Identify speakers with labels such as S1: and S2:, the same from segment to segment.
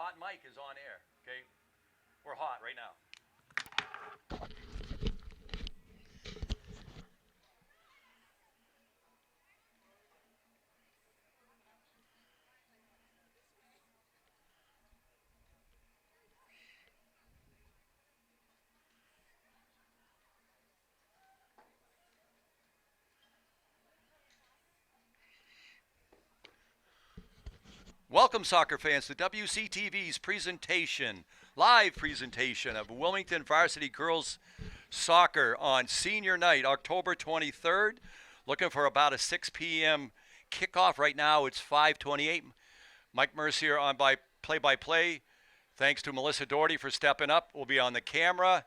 S1: hot mic is on air, okay? We're hot right now. Welcome, soccer fans, to WCTV's live presentation of Wilmington Varsity Girls Soccer on Senior Night, October 23rd. Looking for about a 6 p.m. kickoff. Right now, it's 5:28. Mike Mercier on by play-by-play. Thanks to Melissa Doherty for stepping up. We'll be on the camera.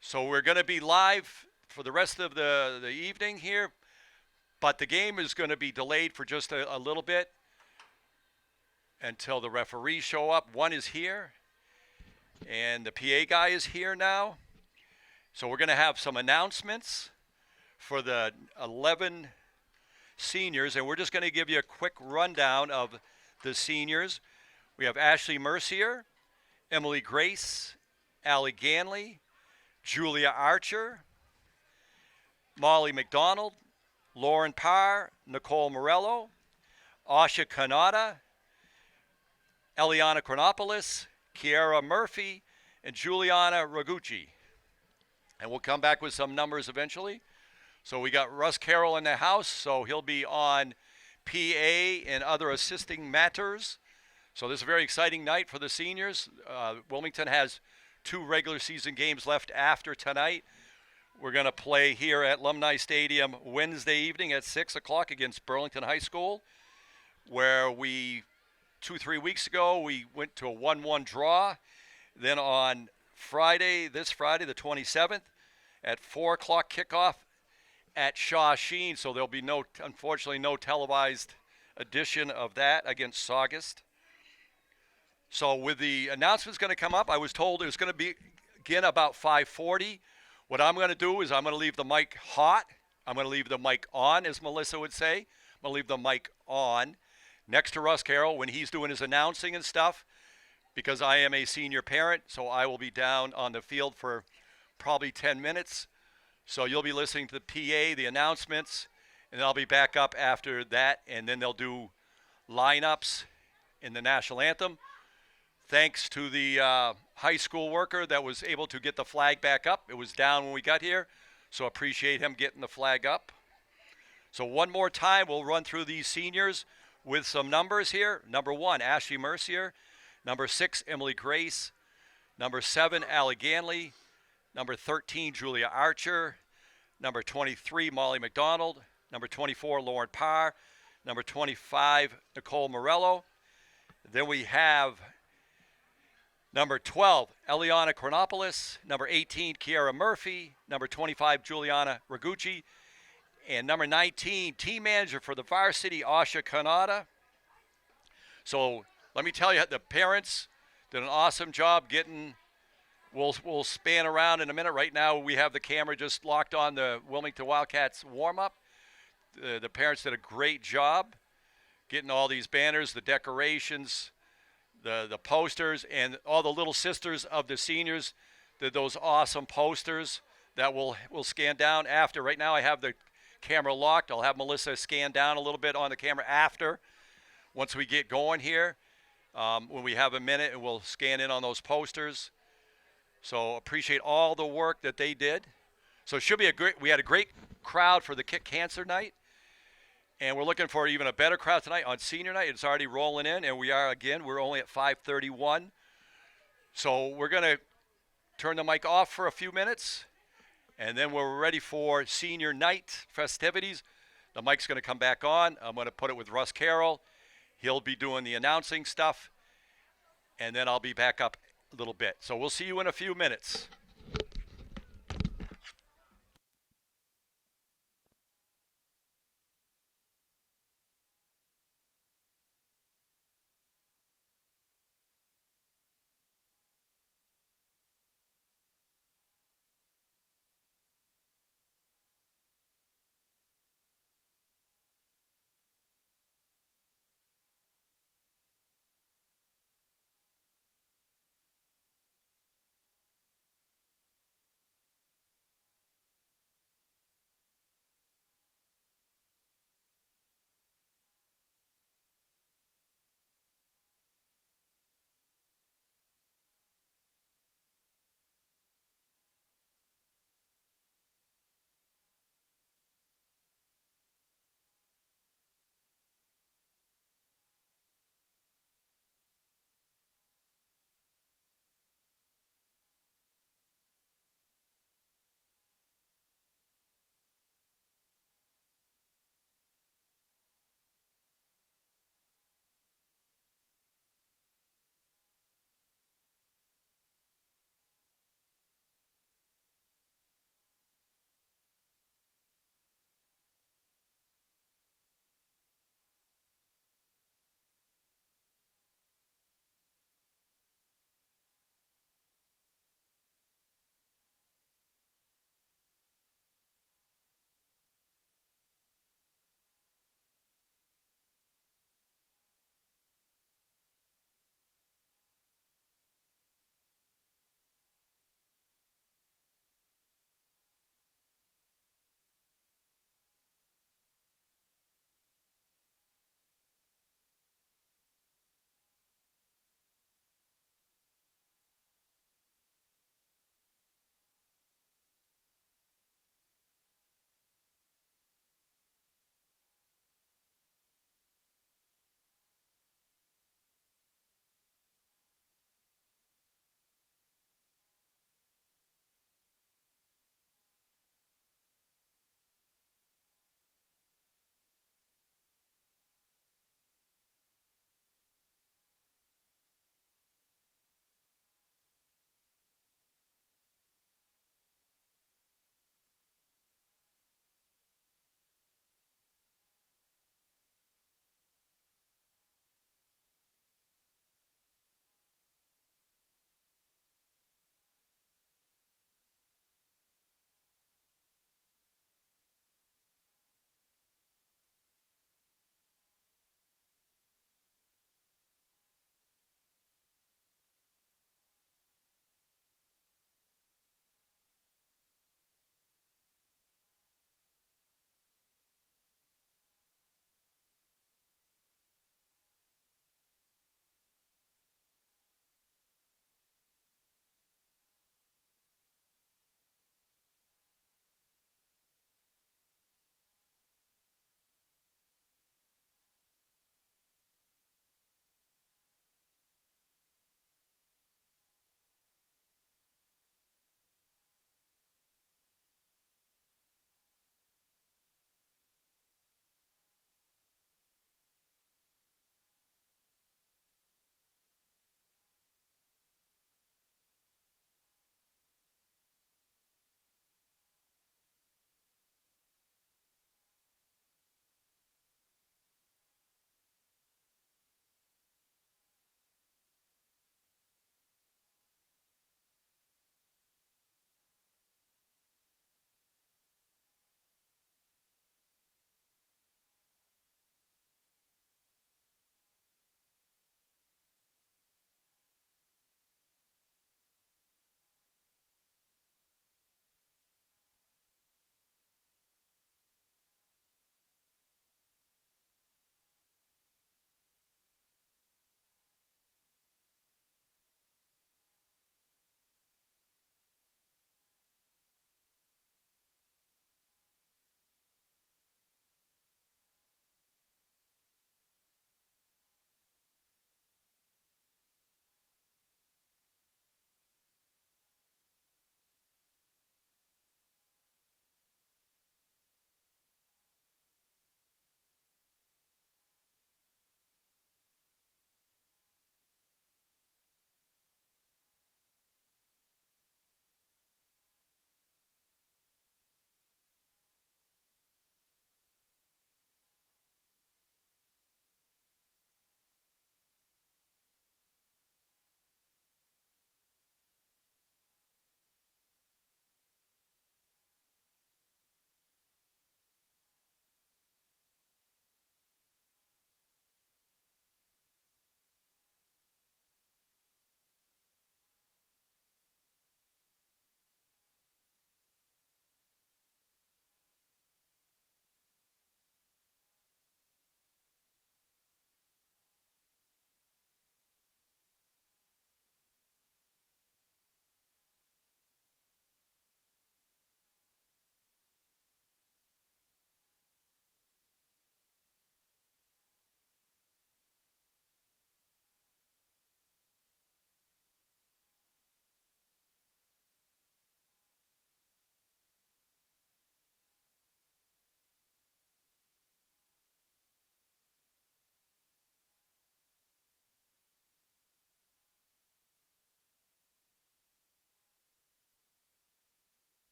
S1: So we're going to be live for the rest of the evening here, but the game is going to be delayed for just a little bit until the referees show up. One is here, and the PA guy is here now. So we're going to have some announcements for the 11 seniors, and we're just going to give you a quick rundown of the seniors. We have Ashley Mercier, Emily Grace, Allie Ganley, Julia Archer, Molly McDonald, Lauren Parr, Nicole Morello, Asha Kanata, Eliana Chronopoulos, Kiara Murphy, and Juliana Ragucci. And we'll come back with some numbers eventually. So we got Russ Carroll in the house, so he'll be on PA and other assisting matters. So this is a very exciting night for the seniors. Wilmington has 2 regular season games left after tonight. We're going to play here at Alumni Stadium Wednesday evening at 6 o'clock against Burlington High School, where 2-3 weeks ago, we went to a 1-1 draw. Then on this Friday, the 27th, at 4 o'clock kickoff at Shaw Sheen. So there'll be unfortunately, no televised edition of that against Saugus. So with the announcements going to come up, I was told it was going to begin about 5:40. What I'm going to do is I'm going to leave the mic hot. I'm going to leave the mic on, as Melissa would say. I'm going to leave the mic on next to Russ Carroll when he's doing his announcing and stuff, because I am a senior parent, so I will be down on the field for probably 10 minutes. So you'll be listening to the PA, the announcements, and I'll be back up after that, and then they'll do lineups in the national anthem. Thanks to the high school worker that was able to get the flag back up. It was down when we got here, so appreciate him getting the flag up. So one more time, we'll run through these seniors with some numbers here. Number 1, Ashley Mercier. Number 6, Emily Grace. Number 7, Allie Ganley. Number 13, Julia Archer. Number 23, Molly McDonald. Number 24, Lauren Parr. Number 25, Nicole Morello. Then we have number 12, Eliana Chronopoulos. Number 18, Kiara Murphy. Number 25, Juliana Ragucci. And number 19, team manager for the Varsity, Asha Kanata. So let me tell you, the parents did an awesome job getting. We'll span around in a minute. Right now, we have the camera just locked on the Wilmington Wildcats warm-up. The parents did a great job getting all these banners, the decorations, the posters, and all the little sisters of the seniors did those awesome posters that we'll scan down after. Right now, I have the camera locked. I'll have Melissa scan down a little bit on the camera after, once we get going here. When we have a minute, and we'll scan in on those posters. So appreciate all the work that they did. So it should be we had a great crowd for the Kick Cancer Night. And we're looking for even a better crowd tonight on Senior Night. It's already rolling in, and we're only at 5:31. So we're going to turn the mic off for a few minutes, and then we're ready for Senior Night festivities. The mic's going to come back on. I'm going to put it with Russ Carroll. He'll be doing the announcing stuff, and then I'll be back up a little bit. So we'll see you in a few minutes.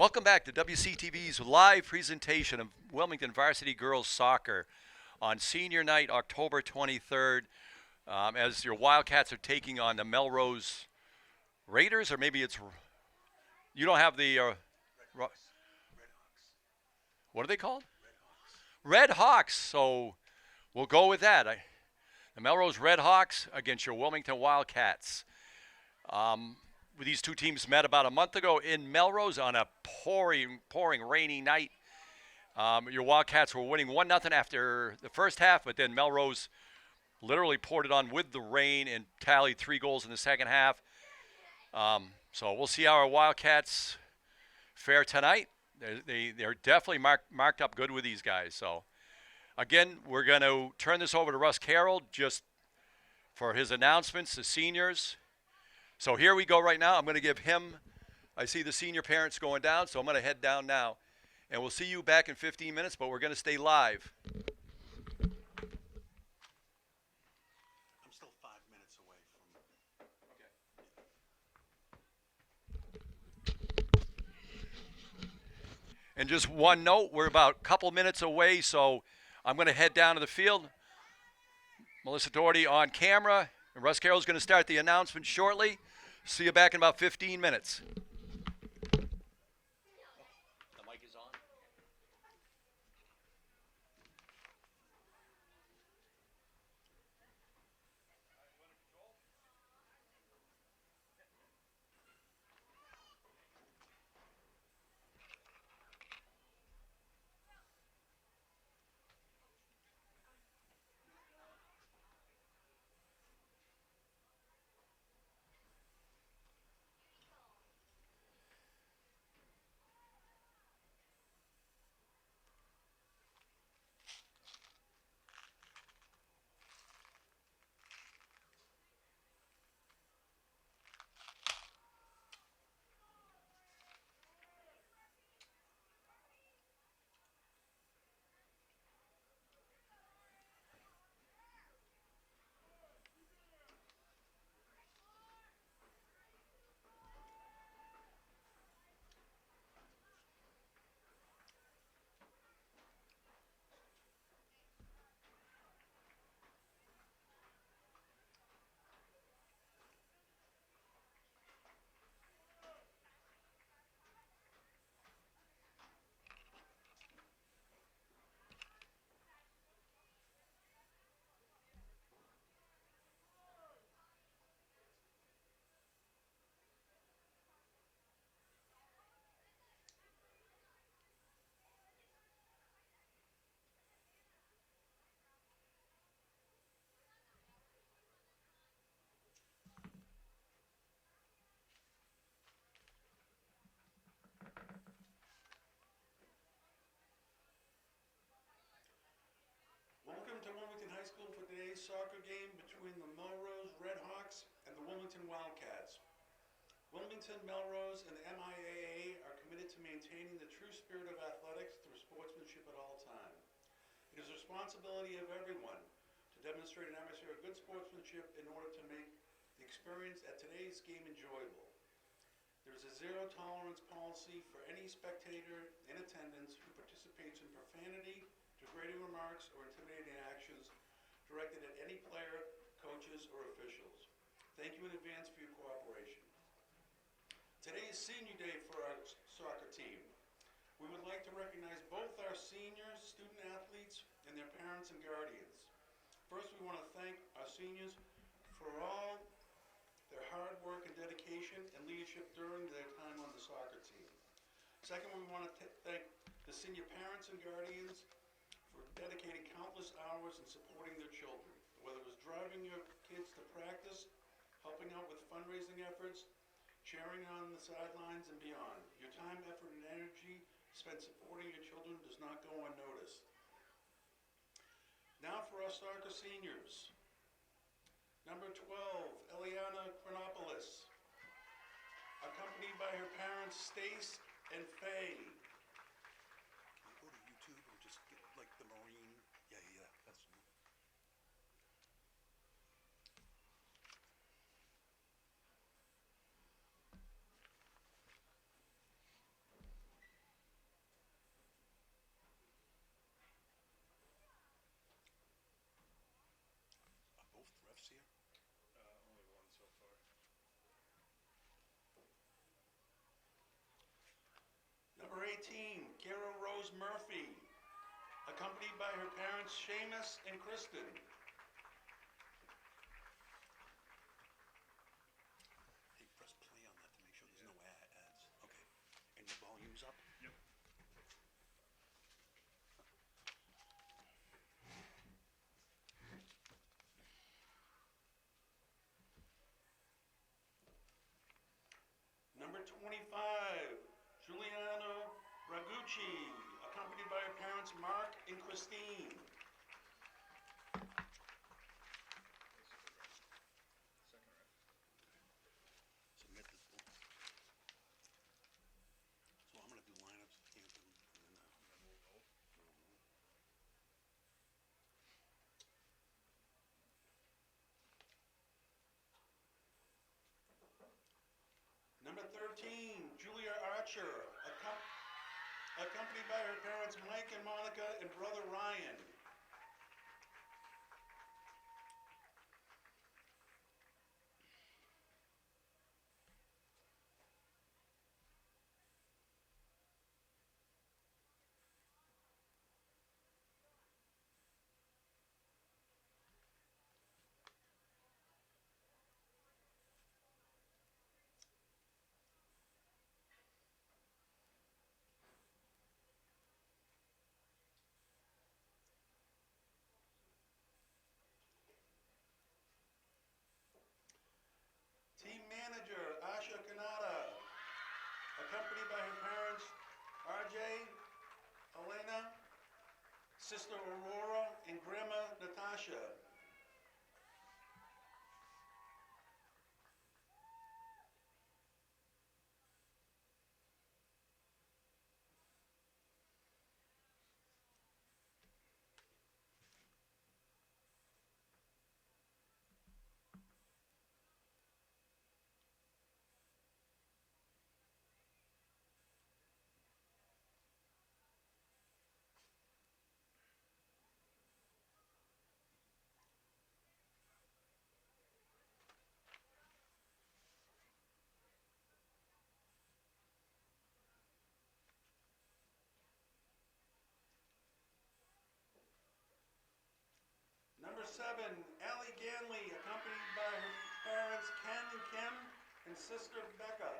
S1: Welcome back to WCTV's live presentation of Wilmington Varsity Girls Soccer on senior night, October 23rd, as your Wildcats are taking on the Melrose Raiders, or maybe it's, you don't have the, what are they called? Red Hawks. So we'll go with that. The Melrose Red Hawks against your Wilmington Wildcats. These two teams met about a month ago in Melrose on a pouring, rainy night. Your Wildcats were winning 1-0 after the first half, but then Melrose literally poured it on with the rain and tallied 3 goals in the second half. So we'll see how our Wildcats fare tonight. They're definitely marked up good with these guys. So, again, we're going to turn this over to Russ Carroll just for his announcements, the seniors. So here we go right now. I'm going to give him, I see the senior parents going down, so I'm going to head down now. And we'll see you back in 15 minutes, but we're going to stay live.
S2: I'm still 5 minutes away from.
S1: And just one note, we're about a couple minutes away, so I'm going to head down to the field. Melissa Doherty on camera, and Russ Carroll's going to start the announcement shortly. See you back in about 15 minutes. The mic is on.
S2: Welcome to Wilmington High School for today's soccer game between the Melrose Red Hawks and the Wilmington Wildcats. Wilmington, Melrose, and the MIAA are committed to maintaining the true spirit of athletics through sportsmanship at all time. It is the responsibility of everyone to demonstrate an atmosphere of good sportsmanship in order to make the experience at today's game enjoyable. There is a zero tolerance policy for any spectator in attendance who participates in profanity, degrading remarks, or intimidating actions directed at any player, coaches, or officials. Thank you in advance for your cooperation. Today is senior day for our soccer team. We would like to recognize both our senior student athletes and their parents and guardians. First, we want to thank our seniors for all their hard work and dedication and leadership during their time on the soccer team. Second, we want to thank the senior parents and guardians for dedicating countless hours in supporting their children, whether it was driving your kids to practice, helping out with fundraising efforts, cheering on the sidelines, and beyond. Your time, effort, and energy spent supporting your children does not go unnoticed. Now for our soccer seniors. Number 12, Eliana Chronopoulos, accompanied by her parents Stace and Faye. Can you go to YouTube and just get like the Marine? Yeah, that's. 18, Kara Rose Murphy, accompanied by her parents Seamus and Kristen. Hey, press play on that to make sure there's no ads. Okay. And your volume's up?
S3: Yep.
S2: Number 25, Giuliano Ragucci, accompanied by her parents Mark and Christine.
S3: Second ref.
S2: Submit this. So I'm going to do lineups, Hampton, and then
S3: And then we'll vote.
S2: Number 13, Julia Archer, accompanied by her parents Mike and Monica and brother Ryan. Team manager Asha Kanata, accompanied by her parents RJ, Elena, sister Aurora, and grandma Natasha. Number 7, Allie Ganley, accompanied by her parents Ken and Kim and sister Becca.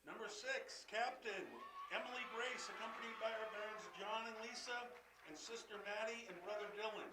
S2: Number 6, Captain Emily Grace, accompanied by her parents John and Lisa and sister Maddie and brother Dylan.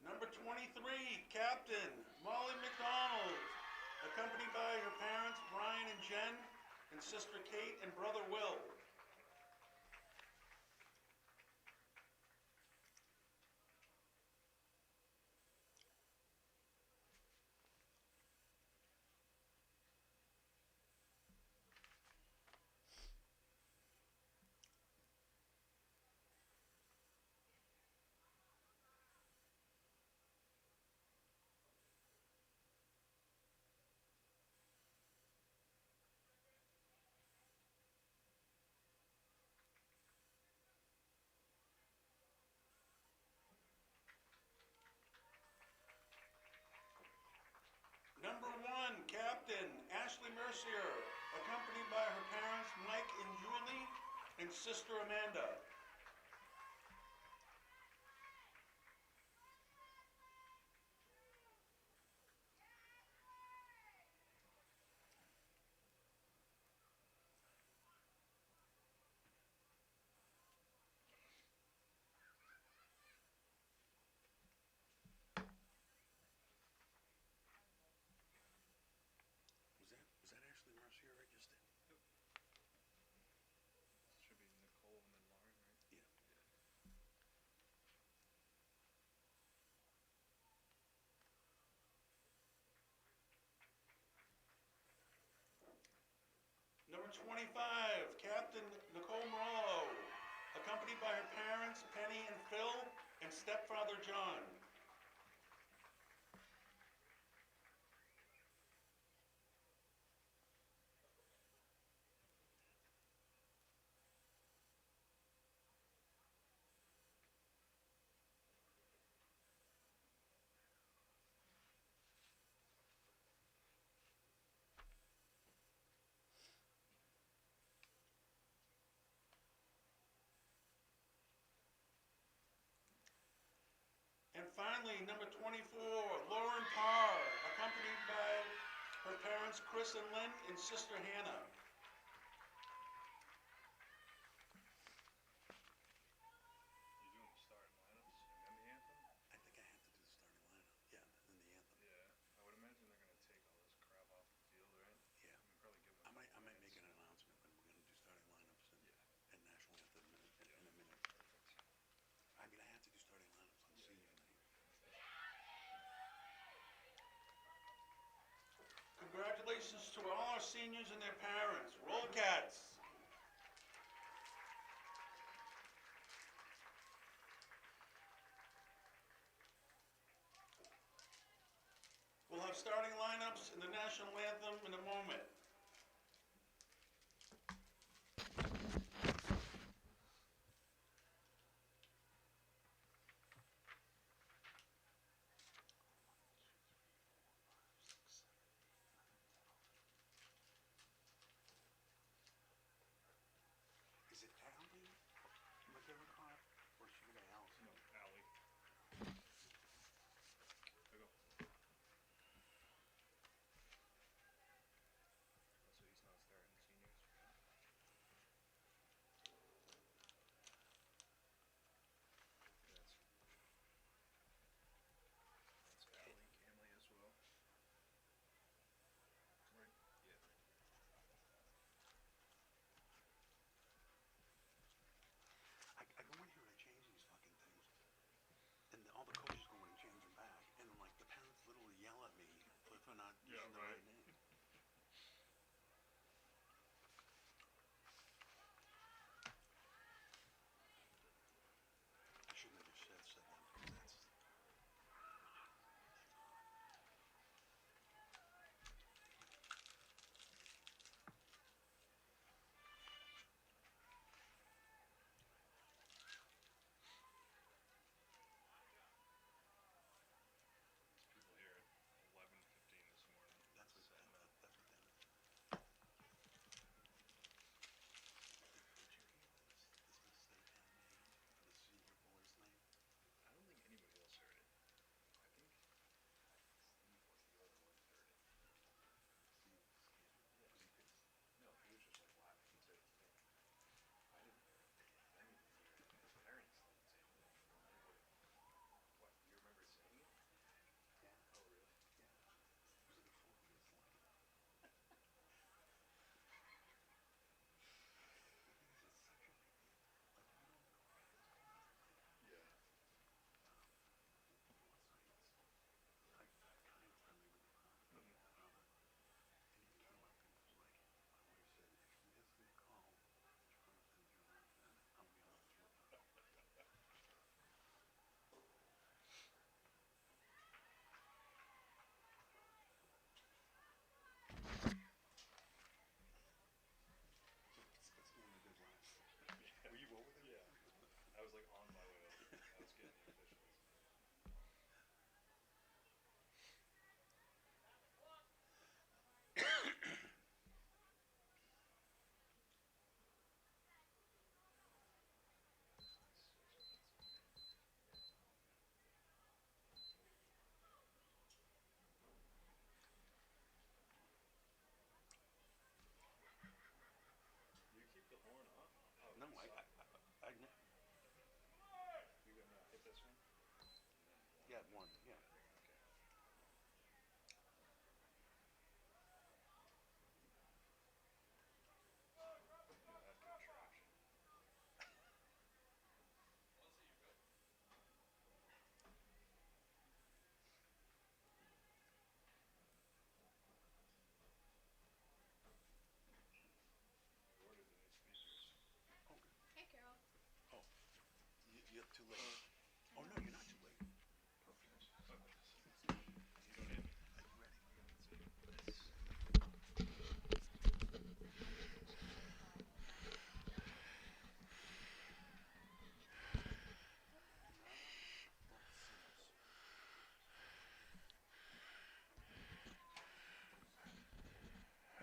S2: Number 23, Captain Molly McDonald, accompanied by her parents Brian and Jen and sister Kate and brother Will. accompanied by her parents, Mike and Julie, and sister Amanda. Was that Ashley Mercier I just did?
S3: Should be Nicole and then Lauren, right?
S2: Yeah. Number 25, Captain Nicole Morello, accompanied by her parents, Penny and Phil, and stepfather John. And finally, number 24, Lauren Parr, accompanied by her parents, Chris and Lynn, and sister Hannah.
S3: You doing the starting lineups and then the anthem?
S2: I think I have to do the starting lineup. Yeah, and the anthem.
S3: Yeah, I would imagine they're gonna take all this crap off the field, right?
S2: Yeah.
S3: I mean, probably give them.
S2: I might make an announcement when we're going to do starting lineups and national anthem in a minute.
S3: Perfect.
S2: I mean, I have to do starting lineups on senior night. Congratulations to all our seniors and their parents. Roll Cats! We'll have starting lineups and the national anthem in a moment. Is it Allie McGillicott or is she gonna Allison?
S3: No, Allie. There you go.
S2: one, yeah. Oh, you're too late. Oh, no, you're not too late. Perfect. Are you ready?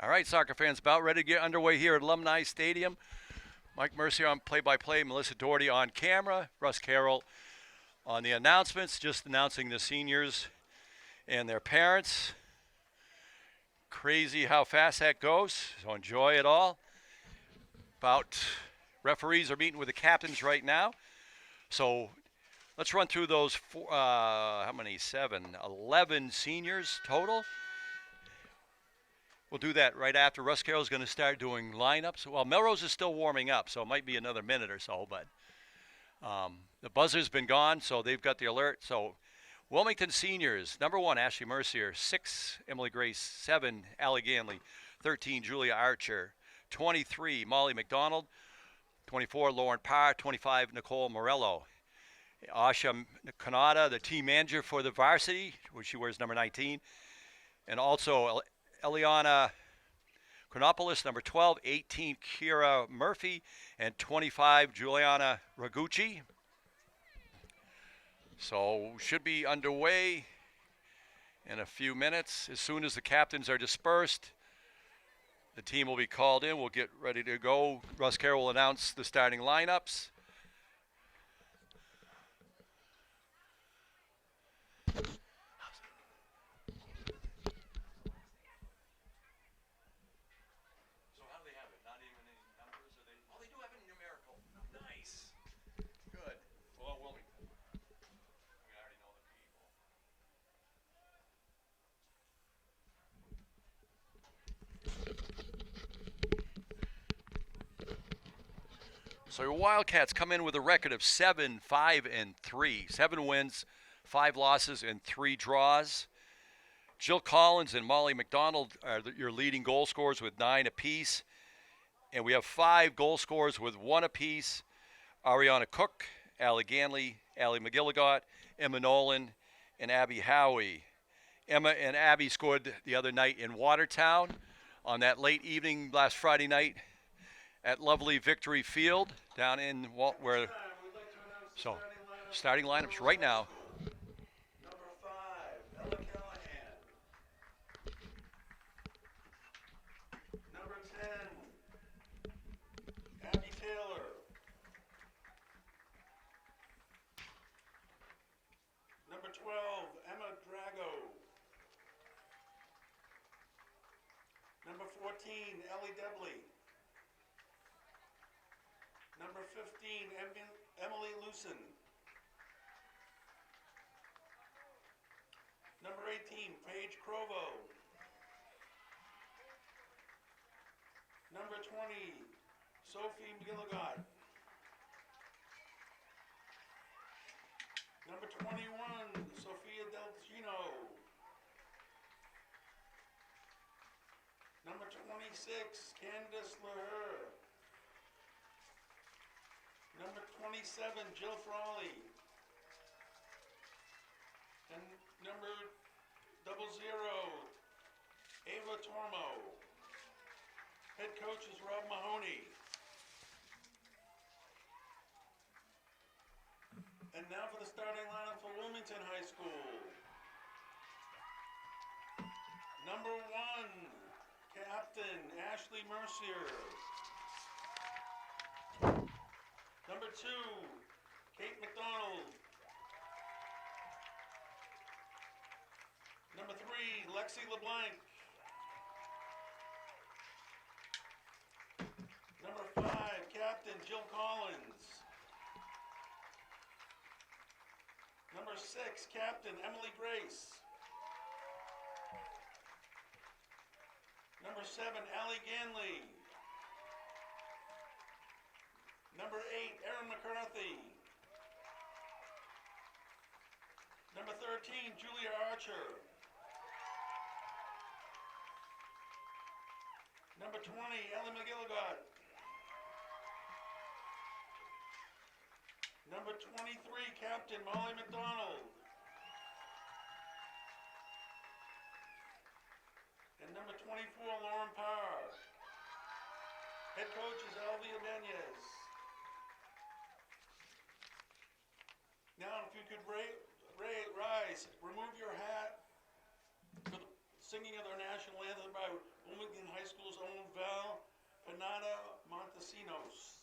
S1: All right, soccer fans, about ready to get underway here at Alumni Stadium. Mike Mercier on play-by-play, Melissa Doherty on camera, Russ Carroll on the announcements, just announcing the seniors and their parents. Crazy how fast that goes, so enjoy it all. Referees are meeting with the captains right now. So let's run through those how many? 11 seniors total. We'll do that right after. Russ Carroll's going to start doing lineups. Well, Melrose is still warming up, so it might be another minute or so, but the buzzer's been gone, so they've got the alert. So Wilmington seniors, number 1, Ashley Mercier, 6, Emily Grace, 7, Allie Ganley, 13, Julia Archer, 23, Molly McDonald, 24, Lauren Parr, 25, Nicole Morello. Asha Kanata, the team manager for the Varsity, which she wears number 19, and also Eliana Chronopoulos, number 12, 18, Kira Murphy, and 25, Juliana Ragucci. So should be underway in a few minutes. As soon as the captains are dispersed, the team will be called in. We'll get ready to go. Russ Carroll will announce the starting lineups. So your Wildcats come in with a record of 7, 5, and 3. 7 wins, 5 losses, and 3 draws. Jill Collins and Molly McDonald are your leading goal scorers with 9 apiece. And we have 5 goal scorers with 1 apiece. Ariana Cook, Allie Ganley, Allie McGilligot, Emma Nolan, and Abby Howie. Emma and Abby scored the other night in Watertown on that late evening last Friday night at lovely Victory Field down in where. So, starting lineups right now.
S2: Number 5, Ella Callahan. Number 10, Abby Taylor. Number 12, Emma Drago. Number 14, Ellie Debley. Number 15, Emily Lucen. Number 18, Paige Crovo. Number 20, Sophie McGilligot. Number 21, Sophia Delgino. Number 26, Candace LaHer. Number 27, Jill Frawley. And number 00, Ava Tormo. Head coach is Rob Mahoney. And now for the starting lineup for Wilmington High School. Number 1, Captain Ashley Mercier. Number 2, Kate McDonald. Number 3, Lexi LeBlanc. Number 5, Captain Jill Collins. Number Number 6, Captain Emily Grace. Number 7, Allie Ganley. Number 8, Erin McCarthy. Number 13, Julia Archer. Number 20, Ellie McGilligot. Number 23, Captain Molly McDonald. And number 24, Lauren Parr. Head coach is Alvia Benez. Now, if you could rise, remove your hat for the singing of their national anthem by Wilmington High School's own Val Panada Montesinos.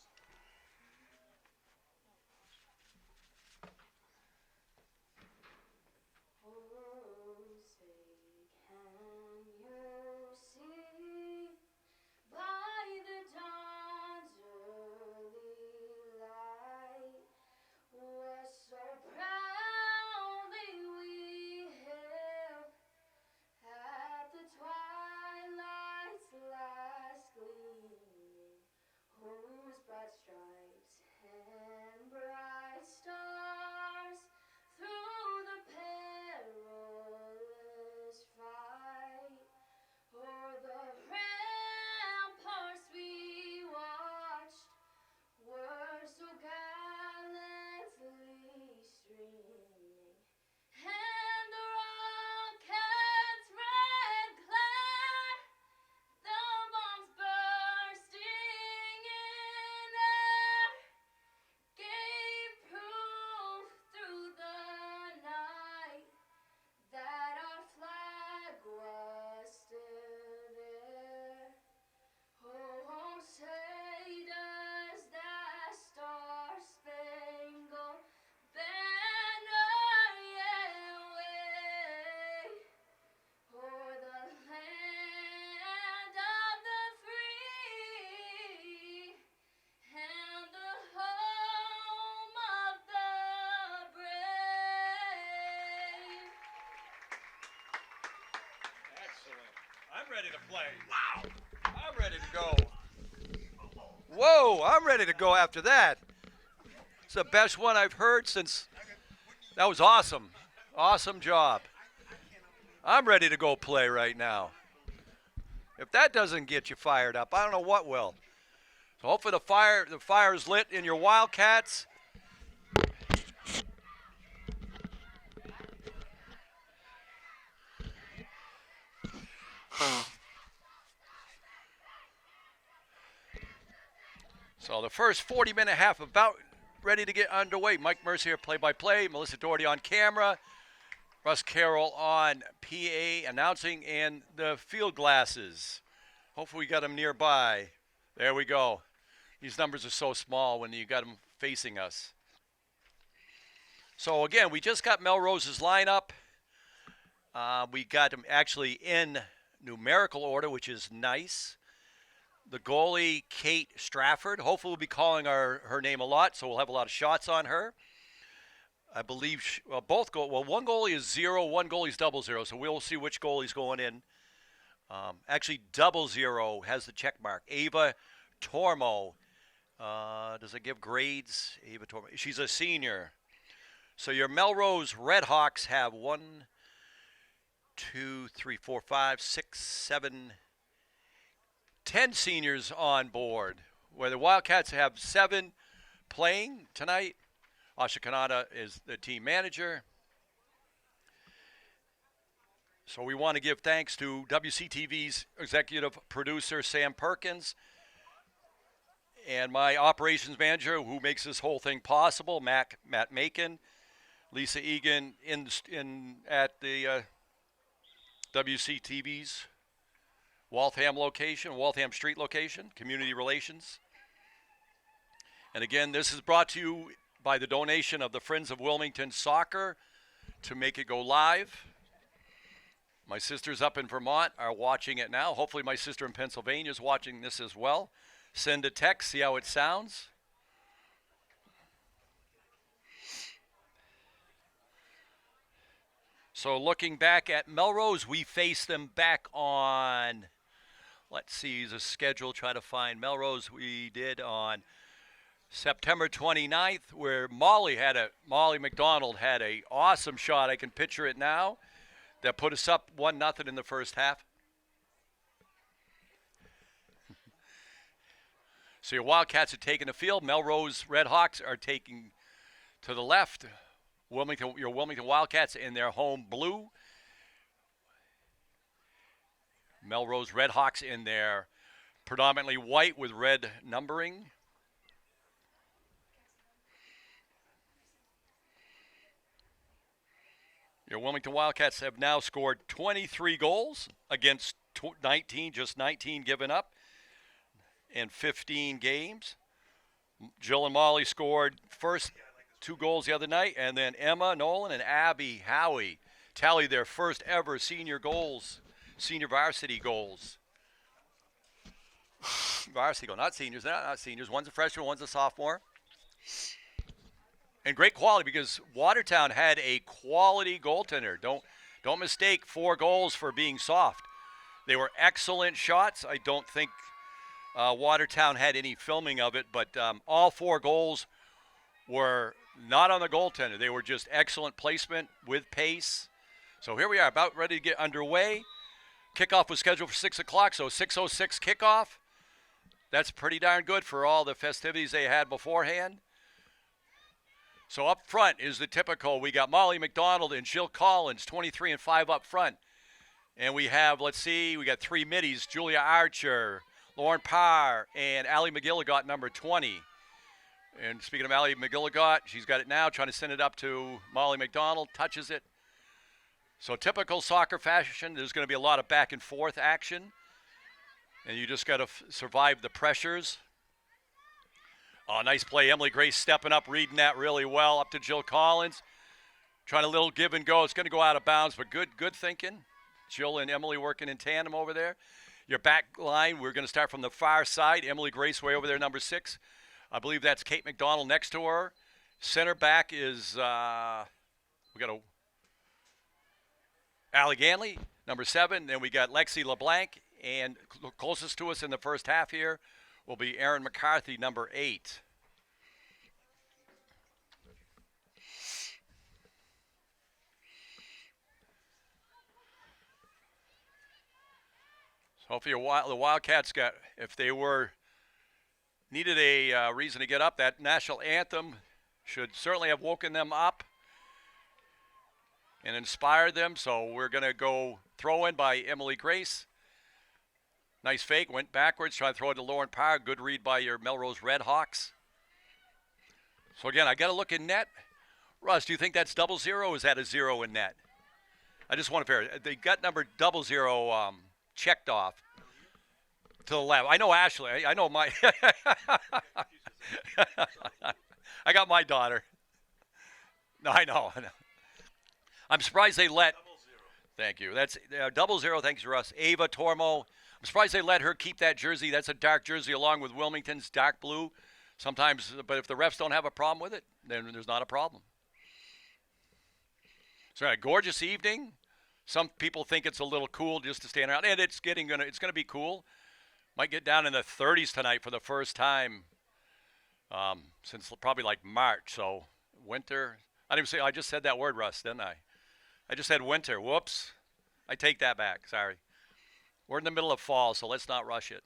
S1: I'm ready to play. Wow. I'm ready to go. Whoa, I'm ready to go after that. It's the best one I've heard since. That was awesome. Awesome job. I'm ready to go play right now. If that doesn't get you fired up, I don't know what will. So hopefully the fire is lit in your Wildcats. So the first 40-minute half about ready to get underway. Mike Mercer here, play-by-play. Melissa Doherty on camera. Russ Carroll on PA announcing, and the field glasses. Hopefully we got them nearby. There we go. These numbers are so small when you got them facing us. So again, we just got Melrose's lineup. We got them actually in numerical order, which is nice. The goalie, Kate Strafford. Hopefully we'll be calling her name a lot, so we'll have a lot of shots on her. I believe one goalie is 0, one goalie is 00, so we'll see which goalie's going in. Actually, 00 has the check mark. Ava Tormo. Does it give grades? Ava Tormo. She's a senior. So your Melrose Redhawks have 1, 2, 3, 4, 5, 6, 7, 10 seniors on board, where the Wildcats have 7 playing tonight. Asha Kanata is the team manager. So we want to give thanks to WCTV's executive producer, Sam Perkins, and my operations manager, who makes this whole thing possible, Matt Macon, Lisa Egan at the WCTV's Waltham Street location, community relations. And again, this is brought to you by the donation of the Friends of Wilmington Soccer to make it go live. My sisters up in Vermont are watching it now. Hopefully my sister in Pennsylvania is watching this as well. Send a text, see how it sounds. So looking back at Melrose, we face them back on, let's see, the schedule, try to find Melrose. We did on September 29th, where Molly McDonald had a awesome shot. I can picture it now. That put us up 1-0 in the first half. So your Wildcats are taking the field. Melrose Redhawks are taking to the left. Your Wilmington Wildcats in their home blue. Melrose Redhawks in their predominantly white with red numbering. Your Wilmington Wildcats have now scored 23 goals against 19, just 19 given up in 15 games. Jill and Molly scored first 2 goals the other night, and then Emma Nolan and Abby Howie tallied their first ever senior varsity goals. Varsity goal, not seniors, they're not seniors. One's a freshman, one's a sophomore. And great quality because Watertown had a quality goaltender. Don't mistake 4 goals for being soft. They were excellent shots. I don't think Watertown had any filming of it, but all 4 goals were not on the goaltender. They were just excellent placement with pace. So here we are, about ready to get underway. Kickoff was scheduled for 6 o'clock, so 6:06 kickoff. That's pretty darn good for all the festivities they had beforehand. So up front is the typical. We got Molly McDonald and Jill Collins, 23 and 5 up front. And we have, we got 3 middies, Julia Archer, Lauren Parr, and Allie McGilligot, number 20. And speaking of Allie McGilligot, she's got it now, trying to send it up to Molly McDonald, touches it. So typical soccer fashion, there's going to be a lot of back and forth action. And you just got to survive the pressures. Oh, nice play. Emily Grace stepping up, reading that really well, up to Jill Collins. Trying a little give and go. It's going to go out of bounds, but good thinking. Jill and Emily working in tandem over there. Your back line, we're going to start from the far side. Emily Grace way over there, number 6. I believe that's Kate McDonald next to her. Center back is, we got Allie Ganley, number 7. Then we got Lexi LeBlanc. And closest to us in the first half here will be Erin McCarthy, number 8. So if the Wildcats if they needed a reason to get up, that national anthem should certainly have woken them up and inspired them. So we're going to go throw in by Emily Grace. Nice fake, went backwards, trying to throw it to Lauren Parr. Good read by your Melrose Redhawks. So again, I got to look in net. Russ, do you think that's 00 or is that a 0 in net? I just want to verify. They got number 00 checked off to the left. I know Ashley. I know my. I got my daughter. No, I know. I'm surprised they let.
S3: 00.
S1: Thank you. That's 00. Thanks, Russ. Ava Tormo. I'm surprised they let her keep that jersey. That's a dark jersey along with Wilmington's dark blue. Sometimes, but if the refs don't have a problem with it, then there's not a problem. So a gorgeous evening. Some people think it's a little cool just to stand around, and it's going to be cool. Might get down in the 30s tonight for the first time since probably like March. So winter. I just said that word, Russ, didn't I? I just said winter. Whoops. I take that back. Sorry. We're in the middle of fall, so let's not rush it.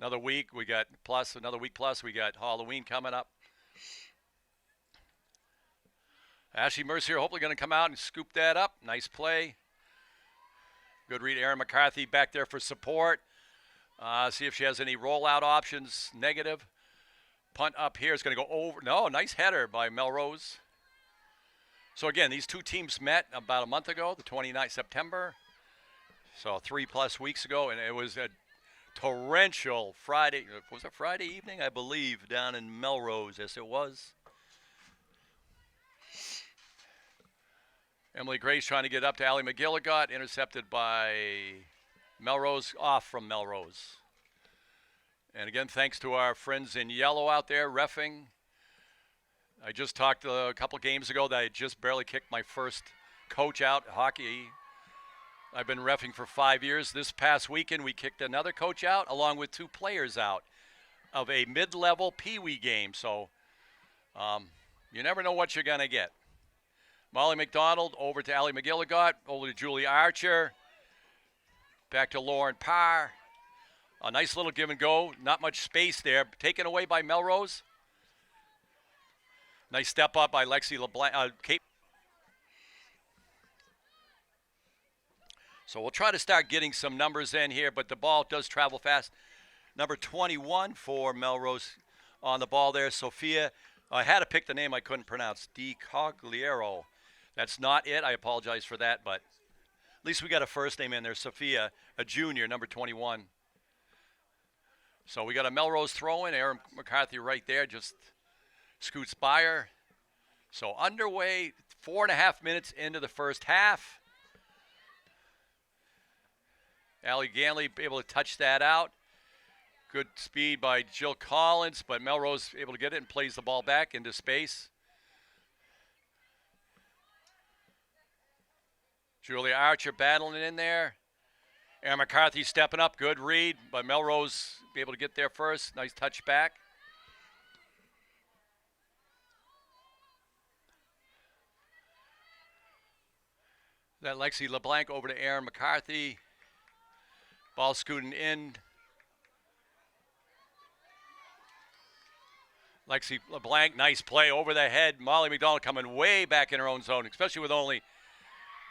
S1: Another week, we got another week plus, we got Halloween coming up. Ashley Mercier hopefully going to come out and scoop that up. Nice play. Good read. Erin McCarthy back there for support. See if she has any rollout options. Negative. Punt up here is going to go over. No, nice header by Melrose. So again, these two teams met about a month ago, the 29th September. So 3+ weeks ago, and it was a torrential Friday. Was it Friday evening, I believe, down in Melrose? Yes, it was. Emily Grace trying to get up to Allie McGilligot, intercepted by Melrose, off from Melrose. And again, thanks to our friends in yellow out there, reffing. I just talked a couple games ago that I just barely kicked my first coach out hockey. I've been reffing for 5 years. This past weekend, we kicked another coach out along with 2 players out of a mid-level Pee-wee game. So you never know what you're going to get. Molly McDonald over to Allie McGilligot, over to Julie Archer, back to Lauren Parr. A nice little give and go. Not much space there. Taken away by Melrose. Nice step up by Lexi LeBlanc. So we'll try to start getting some numbers in here, but the ball does travel fast. Number 21 for Melrose on the ball there, Sophia. I had to pick the name I couldn't pronounce. DiCogliero. That's not it. I apologize for that, but at least we got a first name in there. Sophia, a junior, number 21. So we got a Melrose throw-in. Aaron McCarthy right there, just scoots by her. So underway, 4.5 minutes into the first half. Allie Ganley able to touch that out. Good speed by Jill Collins, but Melrose able to get it and plays the ball back into space. Julia Archer battling it in there. Aaron McCarthy stepping up. Good read, but Melrose be able to get there first. Nice touch back. That Lexi LeBlanc over to Aaron McCarthy. Ball scooting in. Lexi LeBlanc, nice play over the head. Molly McDonald coming way back in her own zone, especially with only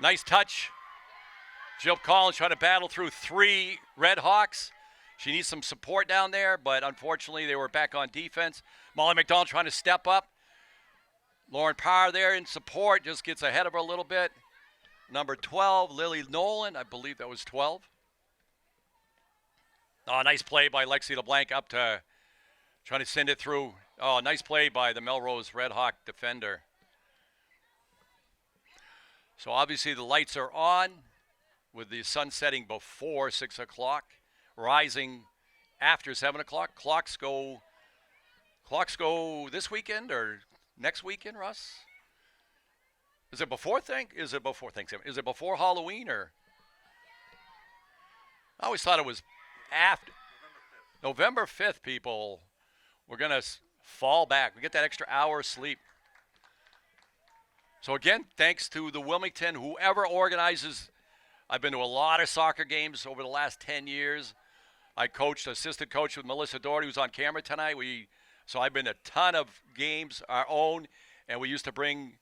S1: nice touch. Jill Collins trying to battle through 3 Red Hawks. She needs some support down there, but unfortunately they were back on defense. Molly McDonald trying to step up. Lauren Parr there in support, just gets ahead of her a little bit. Number 12, Lily Nolan, I believe that was 12. Oh, nice play by Lexi LeBlanc up to trying to send it through. Oh, nice play by the Melrose Red Hawk defender. So obviously the lights are on with the sun setting before 6 o'clock, rising after 7 o'clock. Clocks go this weekend or next weekend, Russ? Is it before Thanksgiving? Is it before Halloween or? I always thought it was after. November 5th, people. We're going to fall back. We get that extra hour of sleep. So again, thanks to the Wilmington, whoever organizes. I've been to a lot of soccer games over the last 10 years. I coached, assistant coach with Melissa Doherty, who's on camera tonight. So I've been to a ton of games, our own, and we used to bring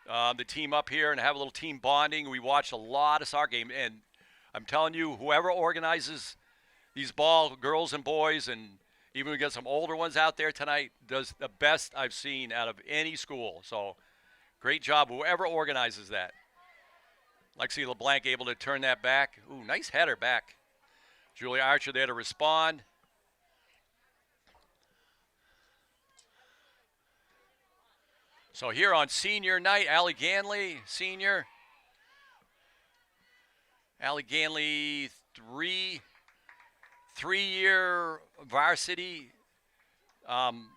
S1: the team up here and have a little team bonding. We watched a lot of soccer games, and I'm telling you, whoever organizes these girls and boys, and even we got some older ones out there tonight, does the best I've seen out of any school. So great job, whoever organizes that. Lexi LeBlanc able to turn that back. Ooh, nice header back. Julia Archer there to respond. So here on senior night, Allie Ganley, senior. Allie Ganley, three-year varsity.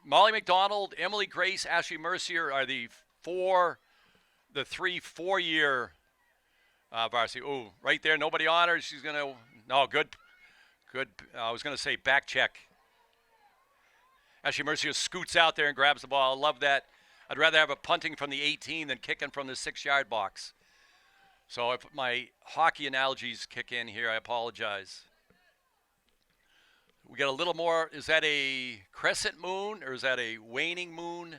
S1: Molly McDonald, Emily Grace, Ashley Mercier are the 3 4-year varsity. Ooh, right there, nobody on her. She's going to, no, good. I was going to say back check. Ashley Mercier scoots out there and grabs the ball. I love that. I'd rather have a punting from the 18 than kicking from the 6-yard box. So if my hockey analogies kick in here, I apologize. We got a little more. Is that a crescent moon or is that a waning moon?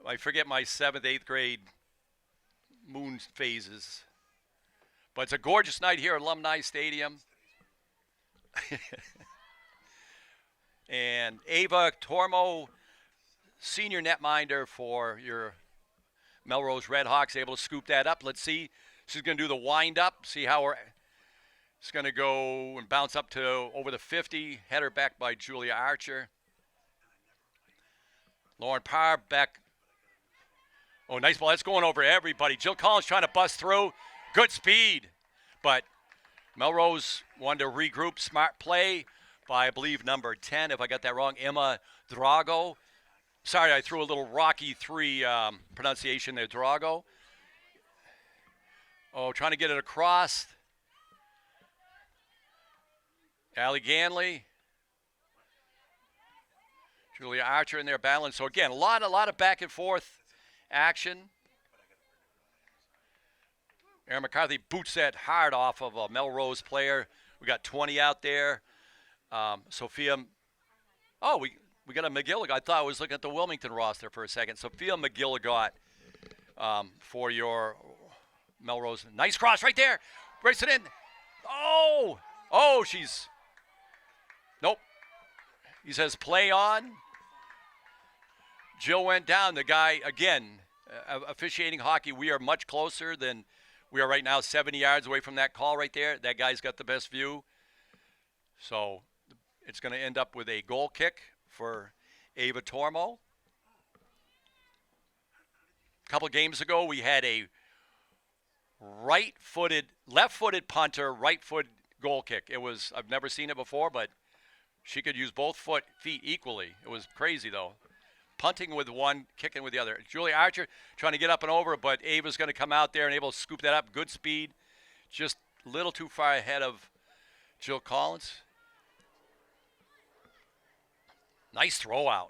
S1: I forget my 7th, 8th grade moon phases. But it's a gorgeous night here at Alumni Stadium. And Ava Tormo, senior netminder for your Melrose Red Hawks, able to scoop that up. Let's see. She's going to do the wind up, see how it's going to go and bounce up to over the 50. Header back by Julia Archer. Lauren Parr back. Oh, nice ball. That's going over everybody. Jill Collins trying to bust through. Good speed. But Melrose wanted to regroup. Smart play by, I believe, number 10, if I got that wrong, Emma Drago. Sorry, I threw a little Rocky 3 pronunciation there, Drago. Oh, trying to get it across. Allie Ganley. Julia Archer in there battling. So again, a lot of back and forth action. Aaron McCarthy boots that hard off of a Melrose player. We got 20 out there. Sophia. Oh, we got a McGilligot. I thought I was looking at the Wilmington roster for a second. Sophia McGilligot for your Melrose. Nice cross right there. Breaks it in. Oh, she's. Nope. He says play on. Jill went down. The guy, again, officiating hockey, we are much closer than we are right now, 70 yards away from that call right there. That guy's got the best view. So it's going to end up with a goal kick for Ava Tormo. A couple games ago, we had a left-footed punter, right-foot goal kick. I've never seen it before, but she could use both feet equally. It was crazy, though. Punting with one, kicking with the other. Julia Archer trying to get up and over, but Ava's going to come out there and able to scoop that up. Good speed. Just a little too far ahead of Jill Collins. Nice throw out.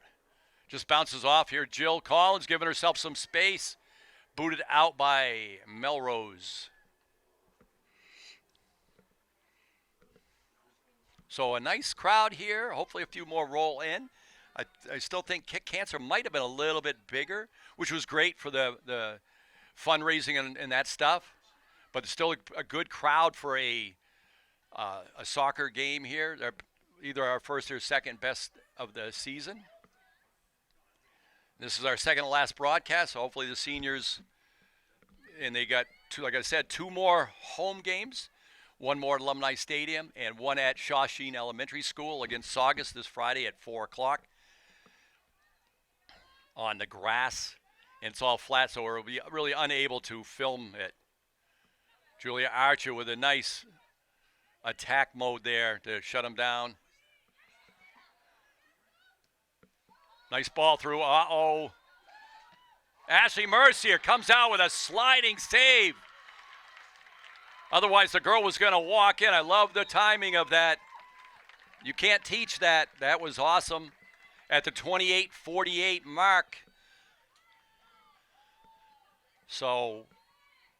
S1: Just bounces off here. Jill Collins giving herself some space. Booted out by Melrose. So a nice crowd here. Hopefully a few more roll in. I still think Kick Cancer might have been a little bit bigger, which was great for the fundraising and that stuff. But it's still a good crowd for a soccer game here. They're either our first or second best of the season. This is our second to last broadcast, so hopefully the seniors, and they got two more home games, one more at Alumni Stadium and one at Shawsheen Elementary School against Saugus this Friday at 4 o'clock on the grass. And it's all flat, so we'll be really unable to film it. Julia Archer with a nice attack mode there to shut them down. Nice ball through. Uh-oh. Ashley Mercier comes out with a sliding save. Otherwise, the girl was going to walk in. I love the timing of that. You can't teach that. That was awesome. At the 28-48 mark. So,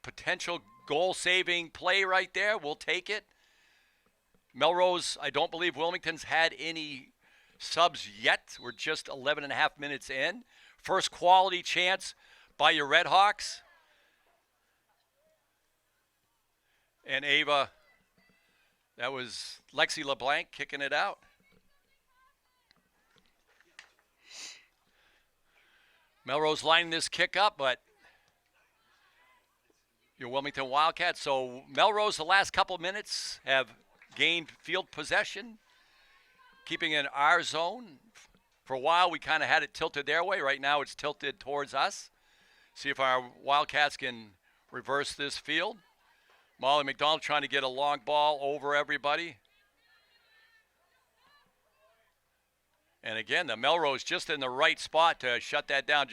S1: potential goal-saving play right there. We'll take it. Melrose, I don't believe Wilmington's had any subs yet. We're just 11 and a half minutes in. First quality chance by your Red Hawks. And Ava, that was Lexi LeBlanc kicking it out. Melrose lining this kick up, but your Wilmington Wildcats. So Melrose, the last couple minutes, have gained field possession, keeping in our zone. For a while, we kind of had it tilted their way. Right now, it's tilted towards us. See if our Wildcats can reverse this field. Molly McDonald trying to get a long ball over everybody. And again, the Melrose just in the right spot to shut that down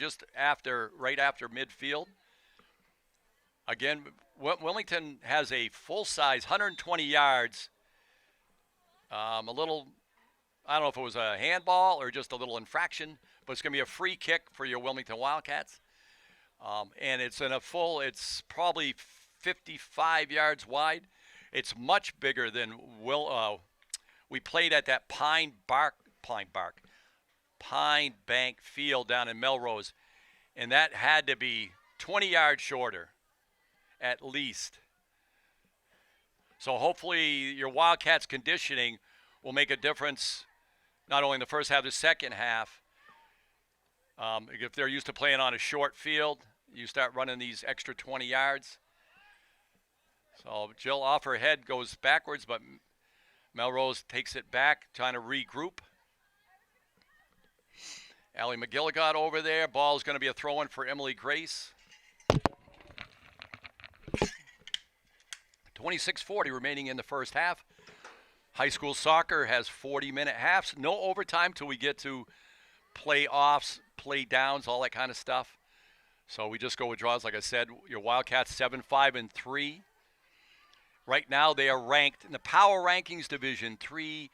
S1: right after midfield. Again, Wilmington has a full-size 120 yards. I don't know if it was a handball or just a little infraction, but it's going to be a free kick for your Wilmington Wildcats. And it's it's probably 55 yards wide. It's much bigger than we played at that Pine Bank field down in Melrose, and that had to be 20 yards shorter at least. So hopefully your Wildcats conditioning will make a difference not only in the first half, the second half. If they're used to playing on a short field, you start running these extra 20 yards. So Jill off her head goes backwards, but Melrose takes it back, trying to regroup. Allie McGilligot over there. Ball is going to be a throw-in for Emily Grace. 26:40 remaining in the first half. High school soccer has 40-minute halves. No overtime till we get to playoffs, play downs, all that kind of stuff. So we just go with draws. Like I said, your Wildcats 7-5-3. Right now they are ranked in the power rankings division 3.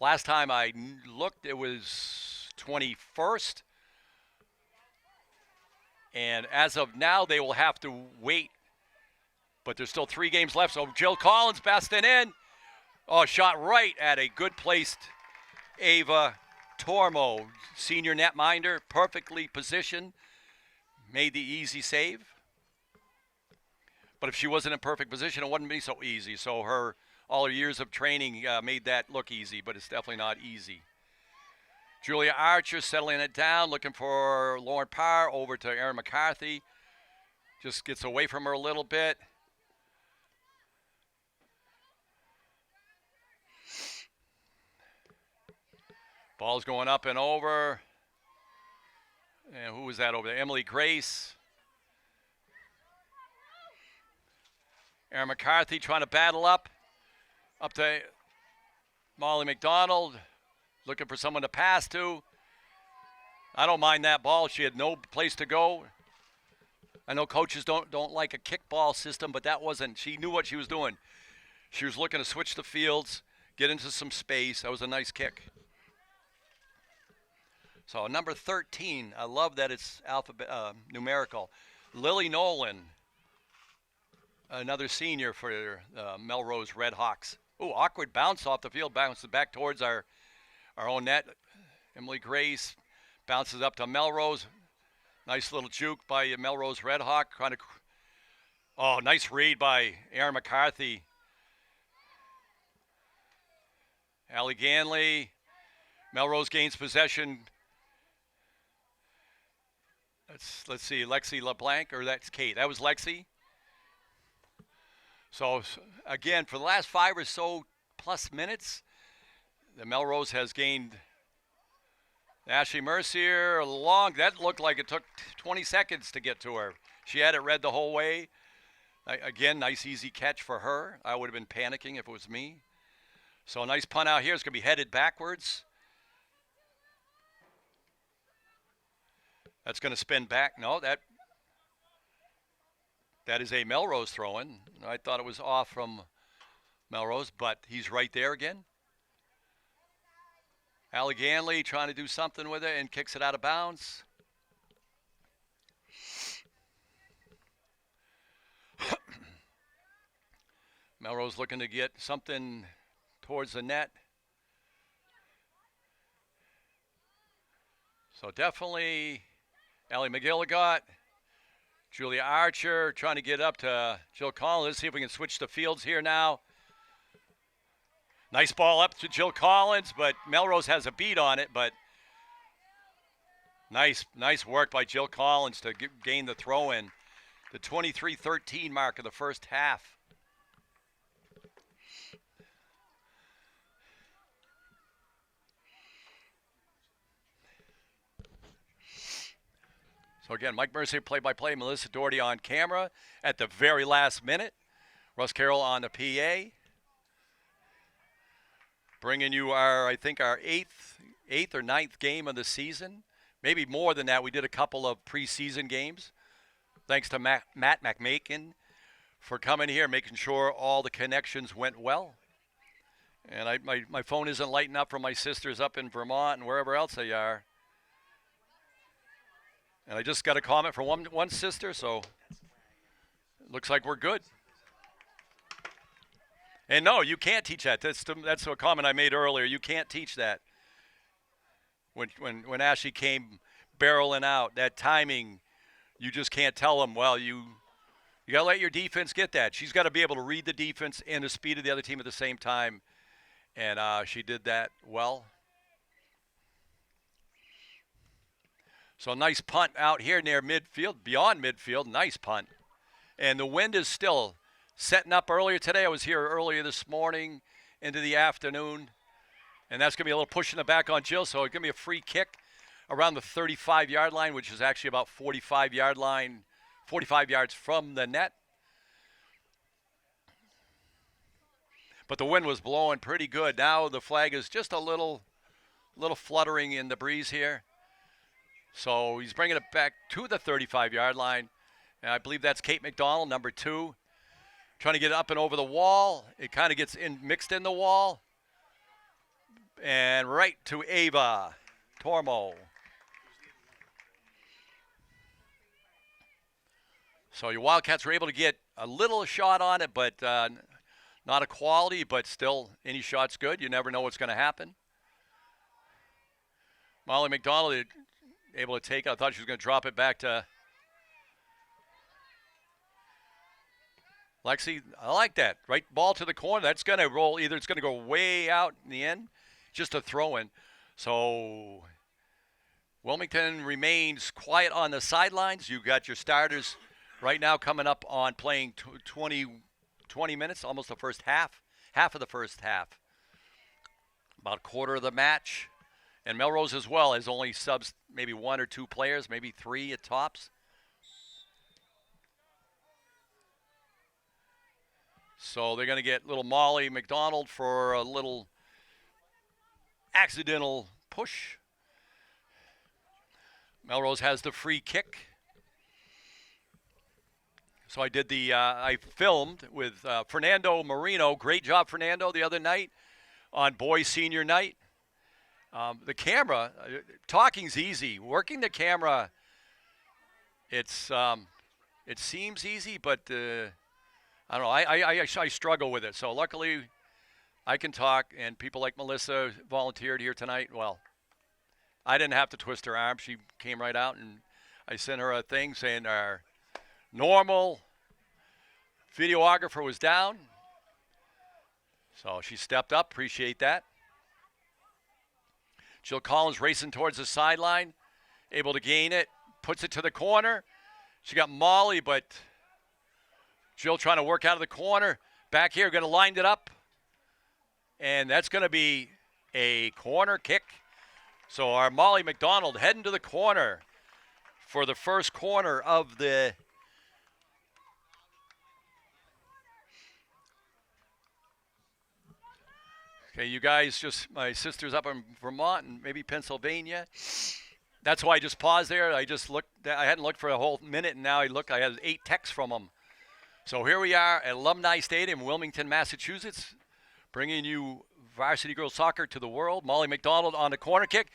S1: Last time I looked, it was 21st. And as of now, they will have to wait. But there's still 3 games left. So Jill Collins besting in. Oh, shot right at a good placed Ava Tormo, senior netminder, perfectly positioned. Made the easy save. But if she wasn't in perfect position, it wouldn't be so easy. So all her years of training made that look easy, but it's definitely not easy. Julia Archer settling it down, looking for Lauren Parr over to Erin McCarthy. Just gets away from her a little bit. Ball's going up and over. And who was that over there? Emily Grace. Erin McCarthy trying to battle up to Molly McDonald, looking for someone to pass to. I don't mind that ball. She had no place to go. I know coaches don't like a kickball system, but that wasn't. She knew what she was doing. She was looking to switch the fields, get into some space. That was a nice kick. So number 13, I love that it's numerical. Lily Nolan, another senior for Melrose Red Hawks. Ooh, awkward bounce off the field, bounces back towards our own net. Emily Grace bounces up to Melrose. Nice little juke by Melrose Red Hawk. Nice read by Erin McCarthy. Allie Ganley. Melrose gains possession. Let's see, Lexi LeBlanc, or that's Kate. That was Lexi. So, again, for the last 5 or so plus minutes, the Melrose has gained Ashley Mercier long. That looked like it took 20 seconds to get to her. She had it read the whole way. Again, nice easy catch for her. I would have been panicking if it was me. So a nice punt out here. It's going to be headed backwards. That's going to spin back. No, that is a Melrose throw-in. I thought it was off from Melrose, but he's right there again. Allie Ganley trying to do something with it and kicks it out of bounds. Melrose looking to get something towards the net. So definitely Allie McGilligot, Julia Archer trying to get up to Jill Collins. Let's see if we can switch the fields here now. Nice ball up to Jill Collins, but Melrose has a beat on it, but nice work by Jill Collins to gain the throw-in. The 23-13 mark of the first half. So again, Mike Mercier play-by-play, Melissa Doherty on camera at the very last minute. Russ Carroll on the PA. Bringing you our eighth or ninth game of the season. Maybe more than that. We did a couple of preseason games. Thanks to Matt McMakin for coming here, making sure all the connections went well. And my phone isn't lighting up from my sisters up in Vermont and wherever else they are. And I just got a comment from one sister, so it looks like we're good. And no, you can't teach that. That's a comment I made earlier. You can't teach that. When Ashley came barreling out, that timing, you just can't tell them, well, you got to let your defense get that. She's got to be able to read the defense and the speed of the other team at the same time. And she did that well. So nice punt out here near midfield, beyond midfield. Nice punt. And the wind is still setting up earlier today. I was here earlier this morning into the afternoon. And that's going to be a little push in the back on Jill. So it's going to be a free kick around the 35-yard line, which is actually about 45 yards from the net. But the wind was blowing pretty good. Now the flag is just a little fluttering in the breeze here. So he's bringing it back to the 35-yard line. And I believe that's Kate McDonald, number 2. Trying to get it up and over the wall. It kind of gets mixed in the wall. And right to Ava Tormo. So your Wildcats were able to get a little shot on it, but not a quality, but still any shot's good. You never know what's going to happen. Molly McDonald able to take it. I thought she was going to drop it back to Lexi. I like that. Right ball to the corner. That's going to roll. Either it's going to go way out in the end, just a throw in. So Wilmington remains quiet on the sidelines. You got your starters right now coming up on playing 20 minutes, almost the first half of the first half. About a quarter of the match. And Melrose as well has only subs maybe 1 or 2 players, maybe 3 at tops. So they're going to get little Molly McDonald for a little accidental push. Melrose has the free kick. So I filmed with Fernando Marino. Great job, Fernando, the other night on boys senior night. The camera, talking's easy. Working the camera, it seems easy, but I don't know. I struggle with it. So luckily, I can talk, and people like Melissa volunteered here tonight. Well, I didn't have to twist her arm. She came right out, and I sent her a thing saying our normal videographer was down. So she stepped up. Appreciate that. Jill Collins racing towards the sideline, able to gain it, puts it to the corner. She got Molly, but Jill trying to work out of the corner. Back here, going to line it up. And that's going to be a corner kick. So our Molly McDonald heading to the corner for the first corner of the Okay, you guys, just my sister's up in Vermont and maybe Pennsylvania. That's why I just paused there. I just looked. I hadn't looked for a whole minute, and now I look. I had 8 texts from them. So here we are at Alumni Stadium, Wilmington, Massachusetts, bringing you varsity girls soccer to the world. Molly McDonald on the corner kick,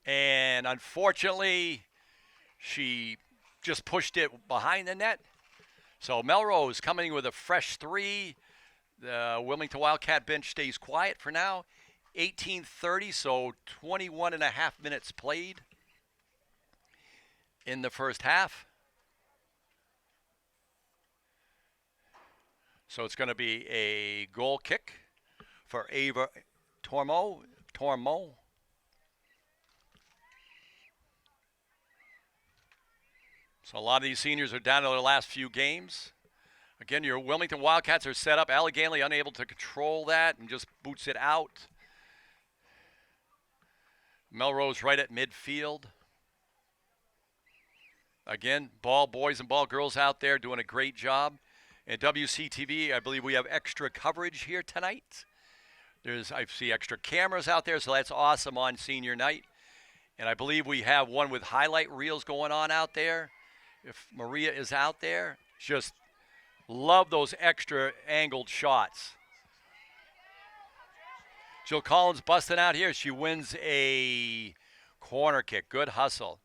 S1: and unfortunately, she just pushed it behind the net. So Melrose coming with a fresh 3. The Wilmington Wildcat bench stays quiet for now. 18:30, so 21 and a half minutes played in the first half. So it's going to be a goal kick for Ava Tormo. So a lot of these seniors are down to their last few games. Again, your Wilmington Wildcats are set up. Allie Ganley unable to control that and just boots it out. Melrose right at midfield. Again, ball boys and ball girls out there doing a great job. And WCTV, I believe we have extra coverage here tonight. I see extra cameras out there, so that's awesome on senior night. And I believe we have one with highlight reels going on out there. If Maria is out there, just love those extra angled shots. Jill Collins busting out here. She wins a corner kick. Good hustle.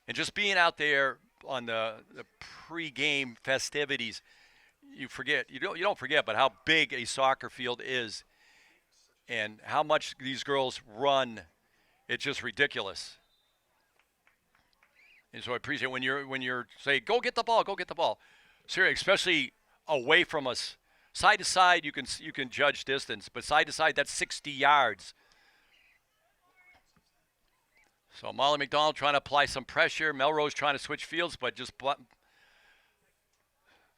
S1: And just being out there on the pre-game festivities, you don't forget, but how big a soccer field is and how much these girls run. It's just ridiculous. And so I appreciate when you're say, go get the ball. Seriously, especially away from us. Side to side, you can judge distance, but side to side, that's 60 yards. So Molly McDonald trying to apply some pressure. Melrose trying to switch fields, but just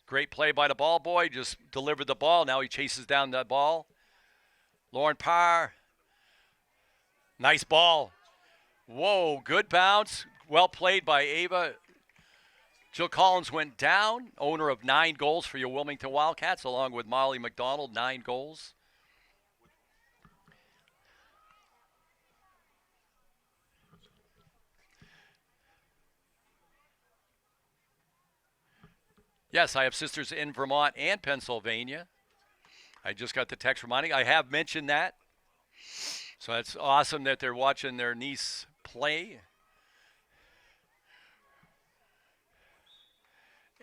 S1: great play by the ball boy. Just delivered the ball. Now he chases down the ball. Lauren Parr. Nice ball. Whoa, good bounce. Well played by Ava. Jill Collins went down, owner of 9 goals for your Wilmington Wildcats, along with Molly McDonald, 9 goals. Yes, I have sisters in Vermont and Pennsylvania. I just got the text reminding. I have mentioned that. So that's awesome that they're watching their niece play.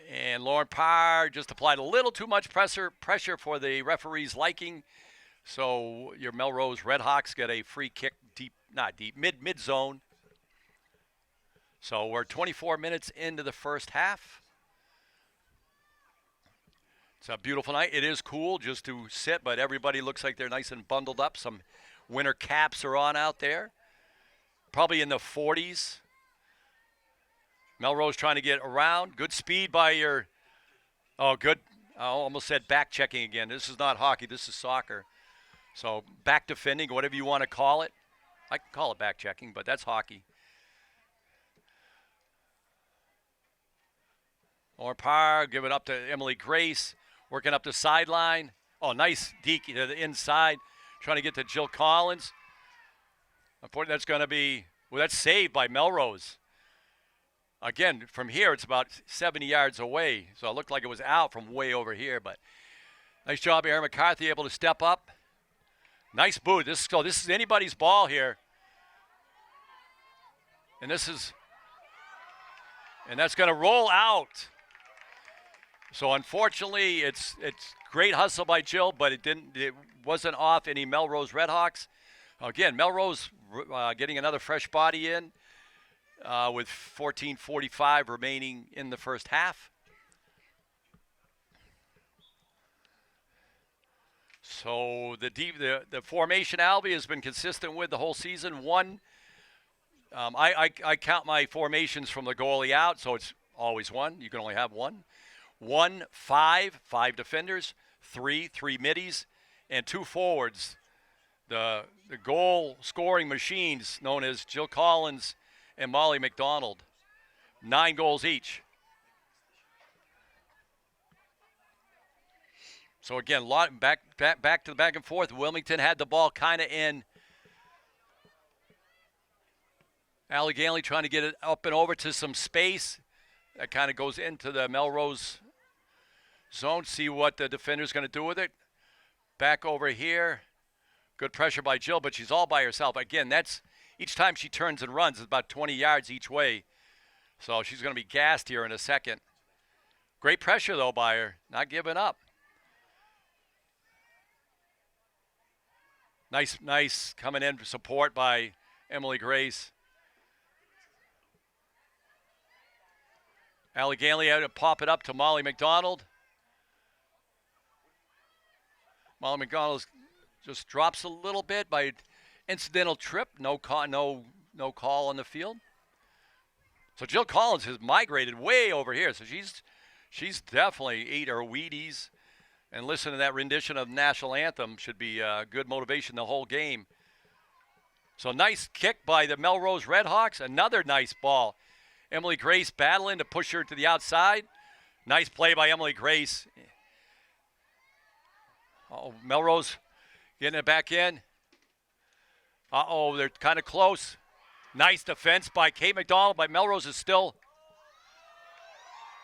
S1: And Lauren Parr just applied a little too much pressure for the referee's liking. So your Melrose Redhawks get a free kick not deep, mid zone. So we're 24 minutes into the first half. It's a beautiful night. It is cool just to sit, but everybody looks like they're nice and bundled up. Some winter caps are on out there. Probably in the 40s. Melrose trying to get around. Good speed by your, good. I almost said back checking again. This is not hockey. This is soccer. So back defending, whatever you want to call it. I can call it back checking, but that's hockey. Lauren Parr, give it up to Emily Grace. Working up the sideline. Oh, nice deke to the inside. Trying to get to Jill Collins. Unfortunately, that's going to be, that's saved by Melrose. Again, from here, it's about 70 yards away. So it looked like it was out from way over here. But nice job, Aaron McCarthy, able to step up. Nice boot. This is anybody's ball here. And that's going to roll out. So unfortunately, it's great hustle by Jill, but it wasn't off any Melrose Redhawks. Again, Melrose getting another fresh body in with 14:45 remaining in the first half. So the formation Albie has been consistent with the whole season. I count my formations from the goalie out, so it's always one. You can only have one. 1, 5 defenders, 3 middies, and 2 forwards. The goal scoring machines known as Jill Collins and Molly McDonald. 9 goals each. So again, back to the back and forth. Wilmington had the ball kind of in. Allie Ganley trying to get it up and over to some space. That kind of goes into the Melrose zone. See what the defender's going to do with it. Back over here. Good pressure by Jill, but she's all by herself. Again, that's each time she turns and runs, it's about 20 yards each way. So she's going to be gassed here in a second. Great pressure, though, by her. Not giving up. Nice coming in for support by Emily Grace. Allie Ganley had to pop it up to Molly McDonald. Molly McDonald just drops a little bit by incidental trip. No call on the field. So Jill Collins has migrated way over here. So she's definitely ate her Wheaties. And listen to that rendition of the national anthem. Should be good motivation the whole game. So nice kick by the Melrose Redhawks. Another nice ball. Emily Grace battling to push her to the outside. Nice play by Emily Grace. Melrose getting it back in. They're kind of close. Nice defense by Kate McDonald, but Melrose is still.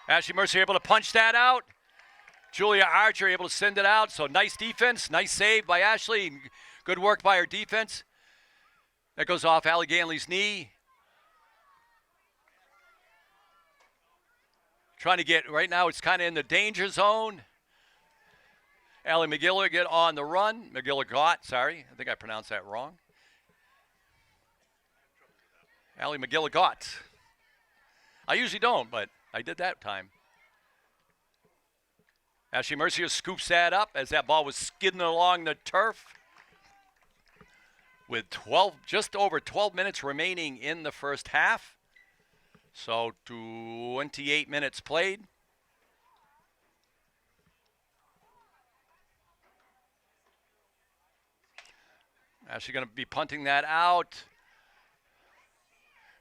S1: Ashley Mercer able to punch that out. Julia Archer able to send it out. So nice defense, nice save by Ashley. Good work by her defense. That goes off Allie Ganley's knee. Trying to get, right now it's kind of in the danger zone. Allie McGilligan get on the run. McGilligott, I think I pronounced that wrong. Allie McGilligott. I usually don't, but I did that time. Ashley Mercier scoops that up as that ball was skidding along the turf. With just over 12 minutes remaining in the first half. So 28 minutes played. Ashley going to be punting that out.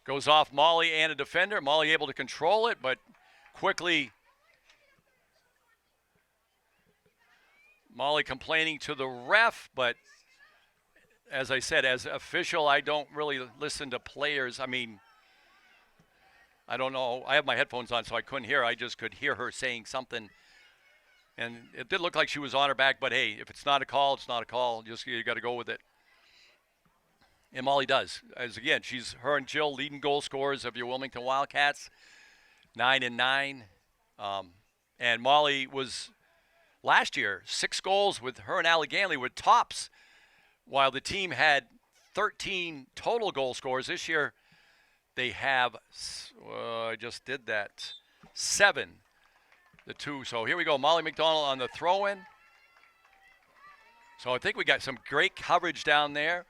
S1: Goes off Molly and a defender. Molly able to control it, but quickly Molly complaining to the ref, but as I said, as official, I don't really listen to players. I mean, I don't know. I have my headphones on, so I couldn't hear. I just could hear her saying something. And it did look like she was on her back, but hey, if it's not a call, it's not a call. Just you got to go with it. And Molly does. As again, her and Jill leading goal scorers of your Wilmington Wildcats, 9 and 9. And Molly was last year 6 goals with her and Allie Ganley with tops, while the team had 13 total goal scorers. This year they have, I just did that, 7. The 2. So here we go. Molly McDonald on the throw-in. So I think we got some great coverage down there.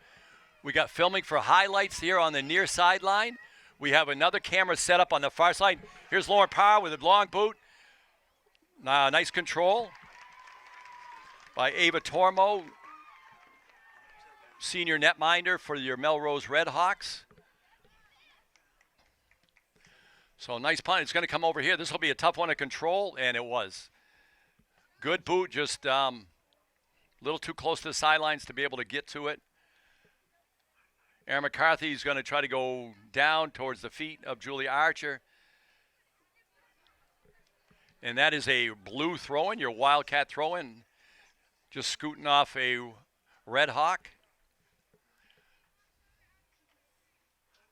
S1: We got filming for highlights here on the near sideline. We have another camera set up on the far side. Here's Lauren Parr with a long boot. Nice control by Ava Tormo, senior netminder for your Melrose Redhawks. So nice punt. It's going to come over here. This will be a tough one to control, and it was. Good boot, just a little too close to the sidelines to be able to get to it. Aaron McCarthy is going to try to go down towards the feet of Julia Archer. And that is a blue throw-in, your Wildcat throw-in. Just scooting off a Red Hawk.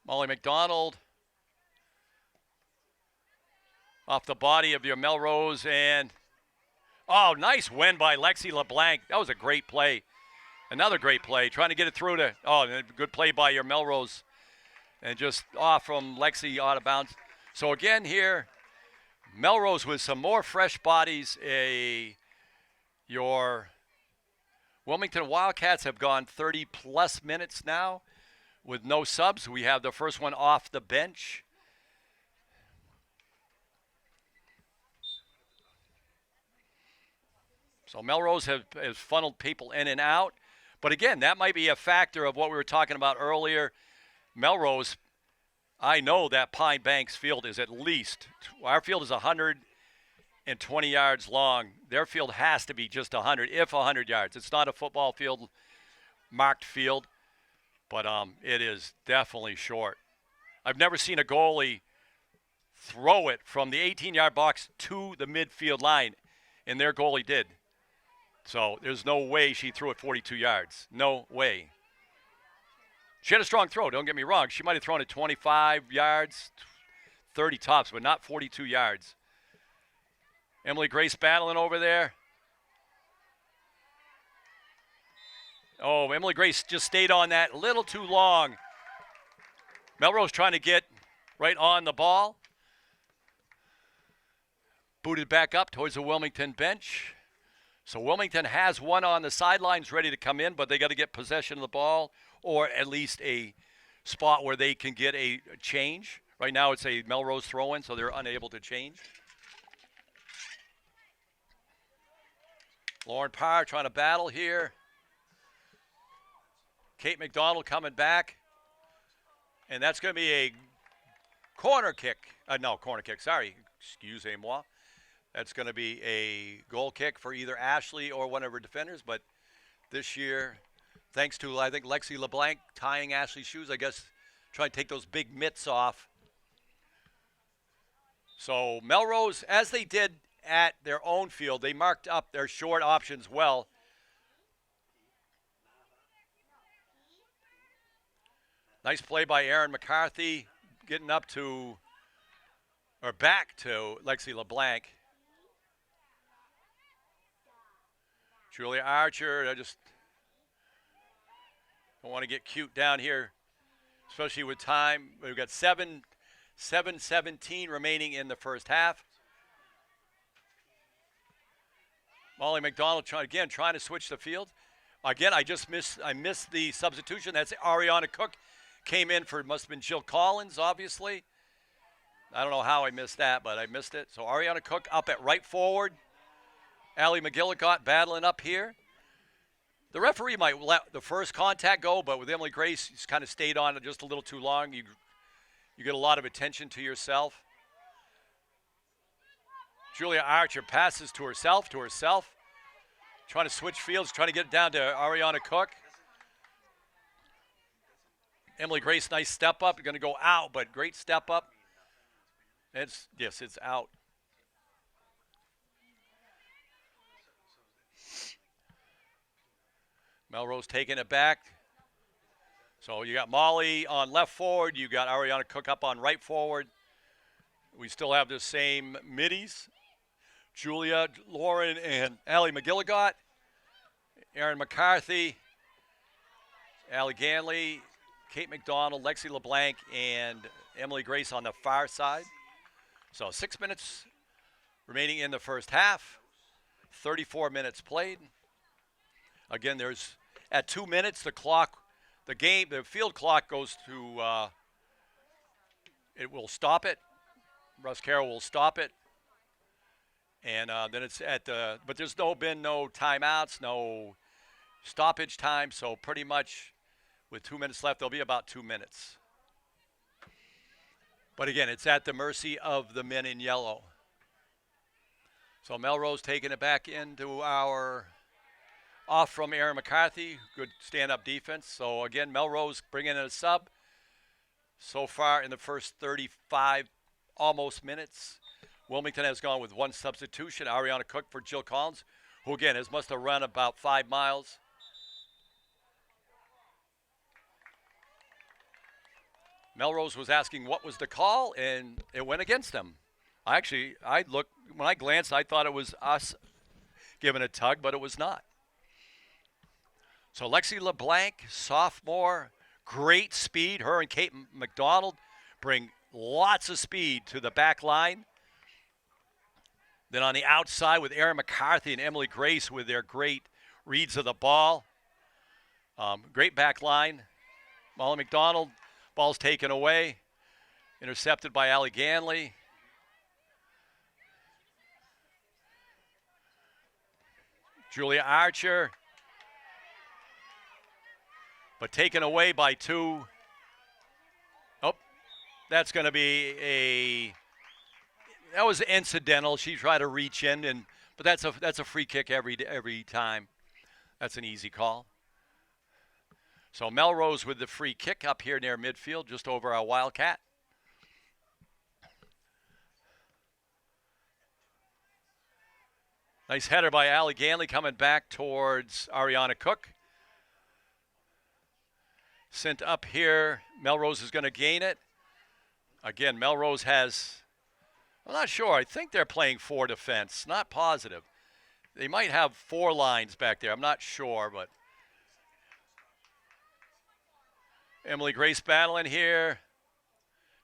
S1: Molly McDonald off the body of your Melrose, and nice win by Lexi LeBlanc. That was a great play. Another great play, trying to get it through to, good play by your Melrose, and just off from Lexi out of bounds. So again here, Melrose with some more fresh bodies. Your Wilmington Wildcats have gone 30-plus minutes now with no subs. We have the first one off the bench. So Melrose has funneled people in and out. But again, that might be a factor of what we were talking about earlier. Melrose, I know that Pine Banks field is at least, our field is 120 yards long. Their field has to be just 100, if 100 yards. It's not a football field, marked field, but it is definitely short. I've never seen a goalie throw it from the 18-yard box to the midfield line, and their goalie did. So there's no way she threw it 42 yards. No way. She had a strong throw, don't get me wrong. She might have thrown it 25 yards, 30 tops, but not 42 yards. Emily Grace battling over there. Oh, Emily Grace just stayed on that a little too long. Melrose trying to get right on the ball. Booted back up towards the Wilmington bench. So Wilmington has one on the sidelines ready to come in, but they got to get possession of the ball or at least a spot where they can get a change. Right now it's a Melrose throw-in, so they're unable to change. Lauren Parr trying to battle here. Kate McDonald coming back. And that's going to be a corner kick. Excusez-moi. That's going to be a goal kick for either Ashley or one of her defenders. But this year, thanks to, I think, Lexi LeBlanc tying Ashley's shoes, I guess, trying to take those big mitts off. So Melrose, as they did at their own field, they marked up their short options well. Nice play by Aaron McCarthy, getting up to, or back to Lexi LeBlanc. Julia Archer, I just don't want to get cute down here, especially with time. We've got 7:17 remaining in the first half. Molly McDonald trying to switch the field. Again, I missed the substitution. That's Ariana Cook. Came in for, must have been Jill Collins, obviously. I don't know how I missed that, but I missed it. So Ariana Cook up at right forward. Allie McGillicott battling up here. The referee might let the first contact go, but with Emily Grace, he's kind of stayed on it just a little too long. You get a lot of attention to yourself. Julia Archer passes to herself. Trying to switch fields, trying to get it down to Ariana Cook. Emily Grace, nice step up. Going to go out, but great step up. Yes, it's out. Melrose taking it back. So you got Molly on left forward. You got Ariana Cook up on right forward. We still have the same middies. Julia, Lauren, and Allie McGilligot. Erin McCarthy, Allie Ganley, Kate McDonald, Lexi LeBlanc, and Emily Grace on the far side. So 6 minutes remaining in the first half. 34 minutes played. Again, there's at 2 minutes the field clock goes to. It will stop it. Russ Carroll will stop it, and then it's at the. But there's been no timeouts, no stoppage time. So pretty much, with 2 minutes left, there'll be about 2 minutes. But again, it's at the mercy of the men in yellow. So Melrose taking it back into our off from Erin McCarthy. Good stand-up defense. So again, Melrose bringing in a sub. So far in the first 35 almost minutes, Wilmington has gone with one substitution, Ariana Cook for Jill Collins, who again must have run about 5 miles. Melrose was asking what was the call, and it went against them. I looked, when I glanced, I thought it was us giving a tug, but it was not. So Lexi LeBlanc, sophomore, great speed. Her and Kate McDonald bring lots of speed to the back line. Then on the outside with Erin McCarthy and Emily Grace with their great reads of the ball. Great back line. Molly McDonald, ball's taken away. Intercepted by Allie Ganley. Julia Archer. But taken away by 2. Oh, that's going to be that was incidental. She tried to reach in, but that's a free kick every time. That's an easy call. So Melrose with the free kick up here near midfield, just over our Wildcat. Nice header by Allie Ganley coming back towards Ariana Cook. Sent up here. Melrose is going to gain it. Again, Melrose has, I'm not sure. I think they're playing 4 defense. Not positive. They might have 4 lines back there. I'm not sure, but Emily Grace battling here.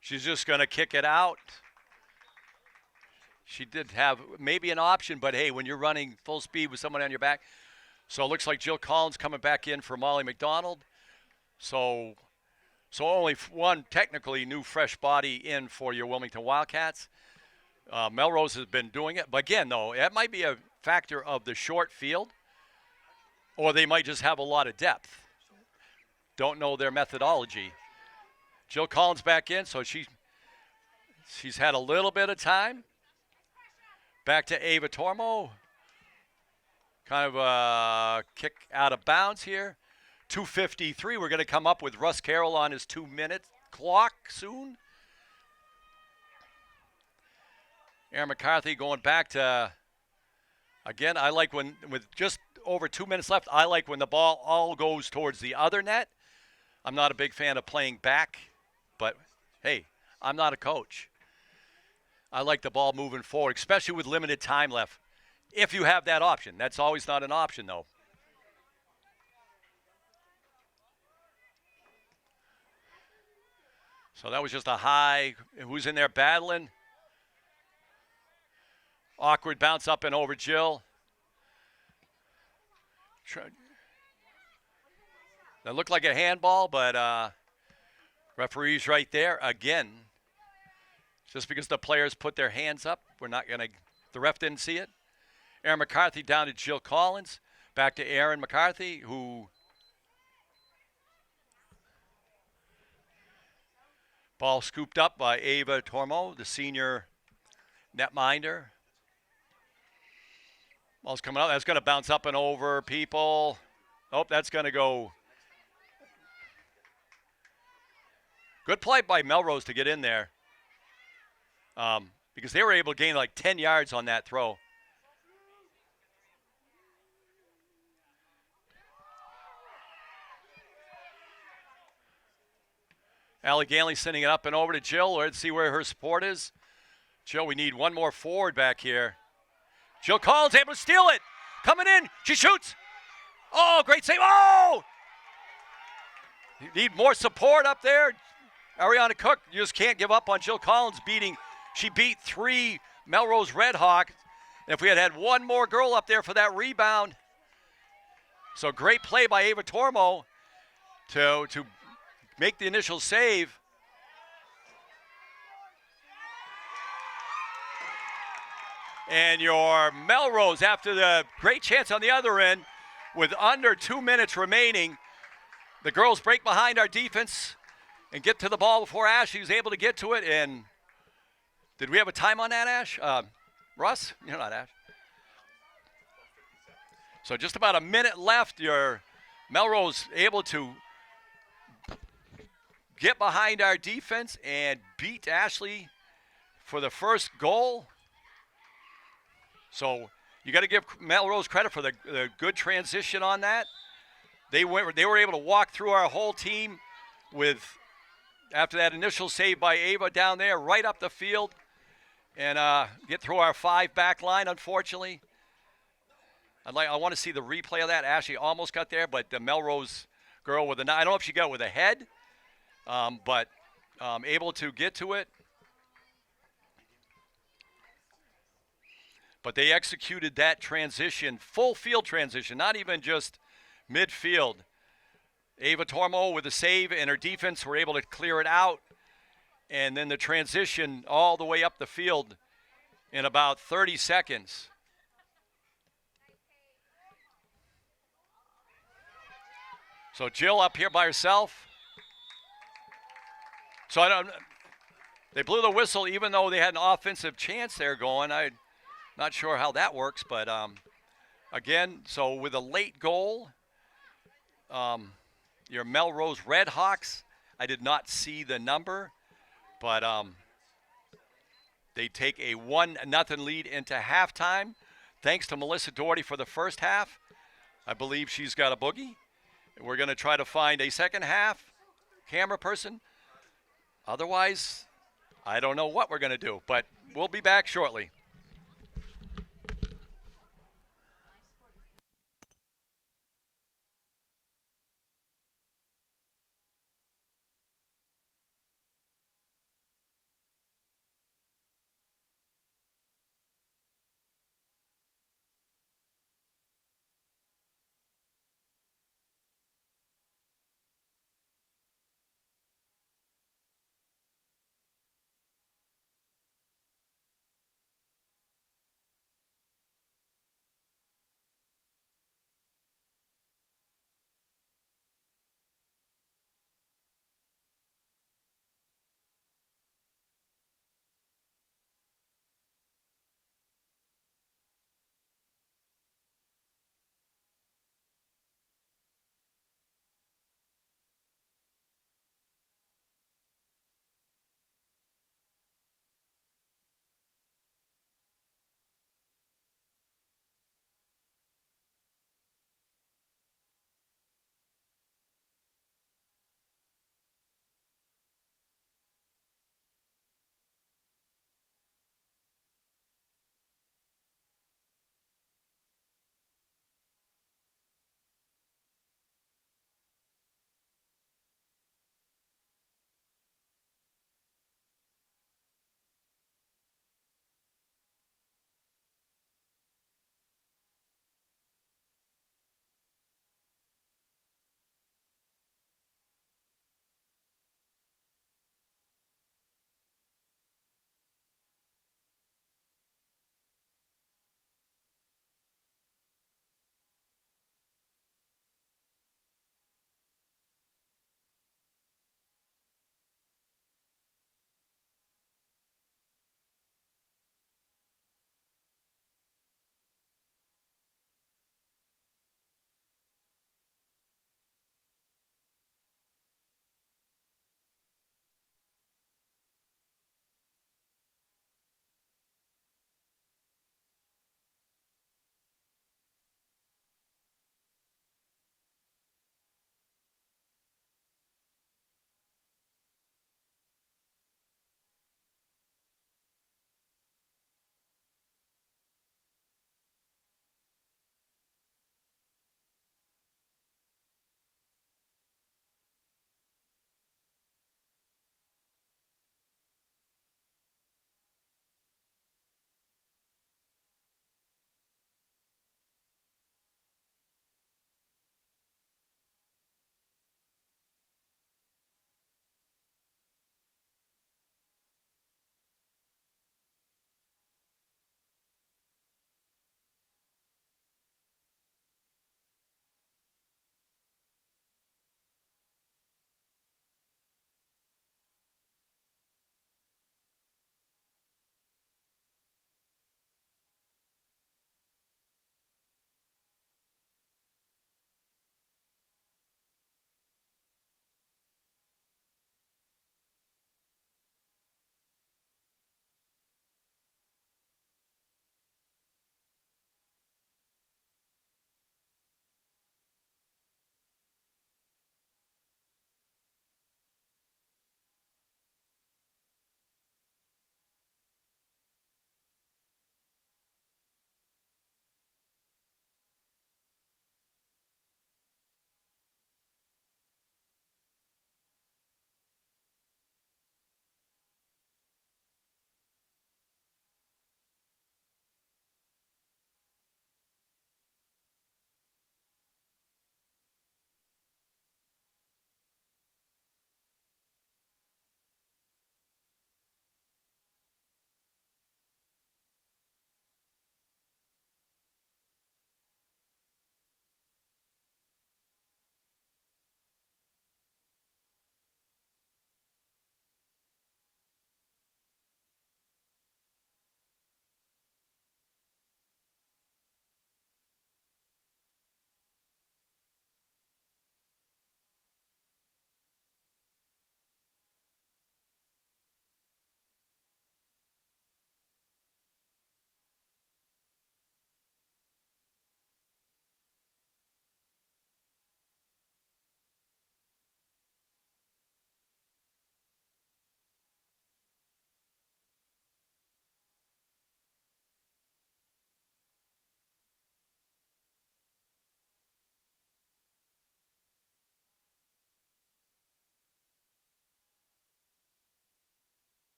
S1: She's just going to kick it out. She did have maybe an option, but hey, when you're running full speed with someone on your back. So it looks like Jill Collins coming back in for Molly McDonald. So only one technically new fresh body in for your Wilmington Wildcats. Melrose has been doing it. But again, though, that might be a factor of the short field, or they might just have a lot of depth. Don't know their methodology. Jill Collins back in, so she's had a little bit of time. Back to Ava Tormo. Kind of a kick out of bounds here. 2:53. We're going to come up with Russ Carroll on his 2-minute clock soon. Erin McCarthy going back to, again, I like when, with just over 2 minutes left, I like when the ball all goes towards the other net. I'm not a big fan of playing back, but hey, I'm not a coach. I like the ball moving forward, especially with limited time left. If you have that option. That's always not an option, though. So that was just a high. Who's in there battling? Awkward bounce up and over Jill. That looked like a handball, but referee's right there again. Just because the players put their hands up, we're not going to, the ref didn't see it. Erin McCarthy down to Jill Collins. Back to Erin McCarthy, who ball scooped up by Ava Tormo, the senior netminder. Ball's coming out. That's going to bounce up and over people. Oh, that's going to go. Good play by Melrose to get in there. because they were able to gain like 10 yards on that throw. Allie Ganley sending it up and over to Jill. Let's see where her support is. Jill, we need one more forward back here. Jill Collins able to steal it. Coming in. She shoots. Oh, great save. Oh! You need more support up there. Ariana Cook, you just can't give up on Jill Collins she beat 3 Melrose Redhawks. And if we had had one more girl up there for that rebound. So great play by Ava Tormo to make the initial save. And your Melrose, after the great chance on the other end, with under 2 minutes remaining, the girls break behind our defense and get to the ball before Ashley was able to get to it. And did we have a time on that, Ash? Russ? You're not Ash. So just about a minute left. Your Melrose able to get behind our defense and beat Ashley for the first goal. So you got to give Melrose credit for the good transition on that. They were able to walk through our whole team after that initial save by Ava down there, right up the field, and get through our 5 back line. Unfortunately, I want to see the replay of that. Ashley almost got there, but the Melrose girl I don't know if she got it with a head, but able to get to it. But they executed that transition, full field transition, not even just midfield. Ava Tormo with a save, and her defense were able to clear it out. And then the transition all the way up the field in about 30 seconds. So Jill up here by herself. So they blew the whistle even though they had an offensive chance there going. I'm not sure how that works, but again, so with a late goal, your Melrose Redhawks, I did not see the number, but they take a 1-0 lead into halftime. Thanks to Melissa Doherty for the first half. I believe she's got a boogie. We're going to try to find a second half camera person. Otherwise, I don't know what we're going to do, but we'll be back shortly.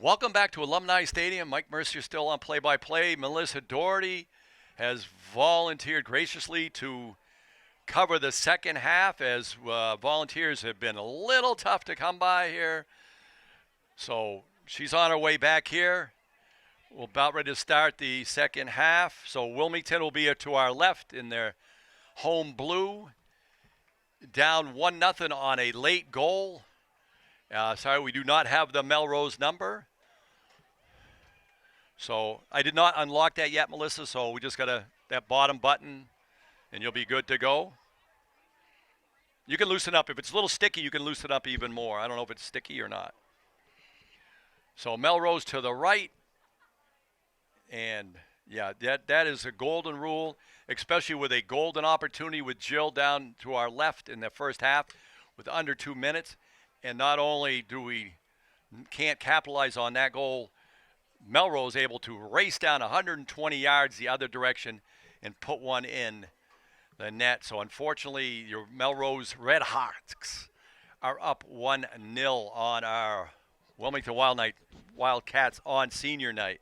S1: Welcome back to Alumni Stadium. Mike Mercier still on play-by-play. Melissa Doherty has volunteered graciously to cover the second half, as volunteers have been a little tough to come by here. So she's on her way back here. We're about ready to start the second half. So Wilmington will be to our left in their home blue. Down 1-0 on a late goal. Sorry, we do not have the Melrose number. So I did not unlock that yet, Melissa, so we just got that bottom button, and you'll be good to go. You can loosen up. If it's a little sticky, you can loosen up even more. I don't know if it's sticky or not. So Melrose to the right. And, yeah, that is a golden rule, especially with a golden opportunity with Jill down to our left in the first half with under 2 minutes. And not only can't capitalize on that goal, Melrose able to race down 120 yards the other direction and put one in the net. So unfortunately, your Melrose Red Hawks are up 1-0 on our Wilmington Wildcats on senior night.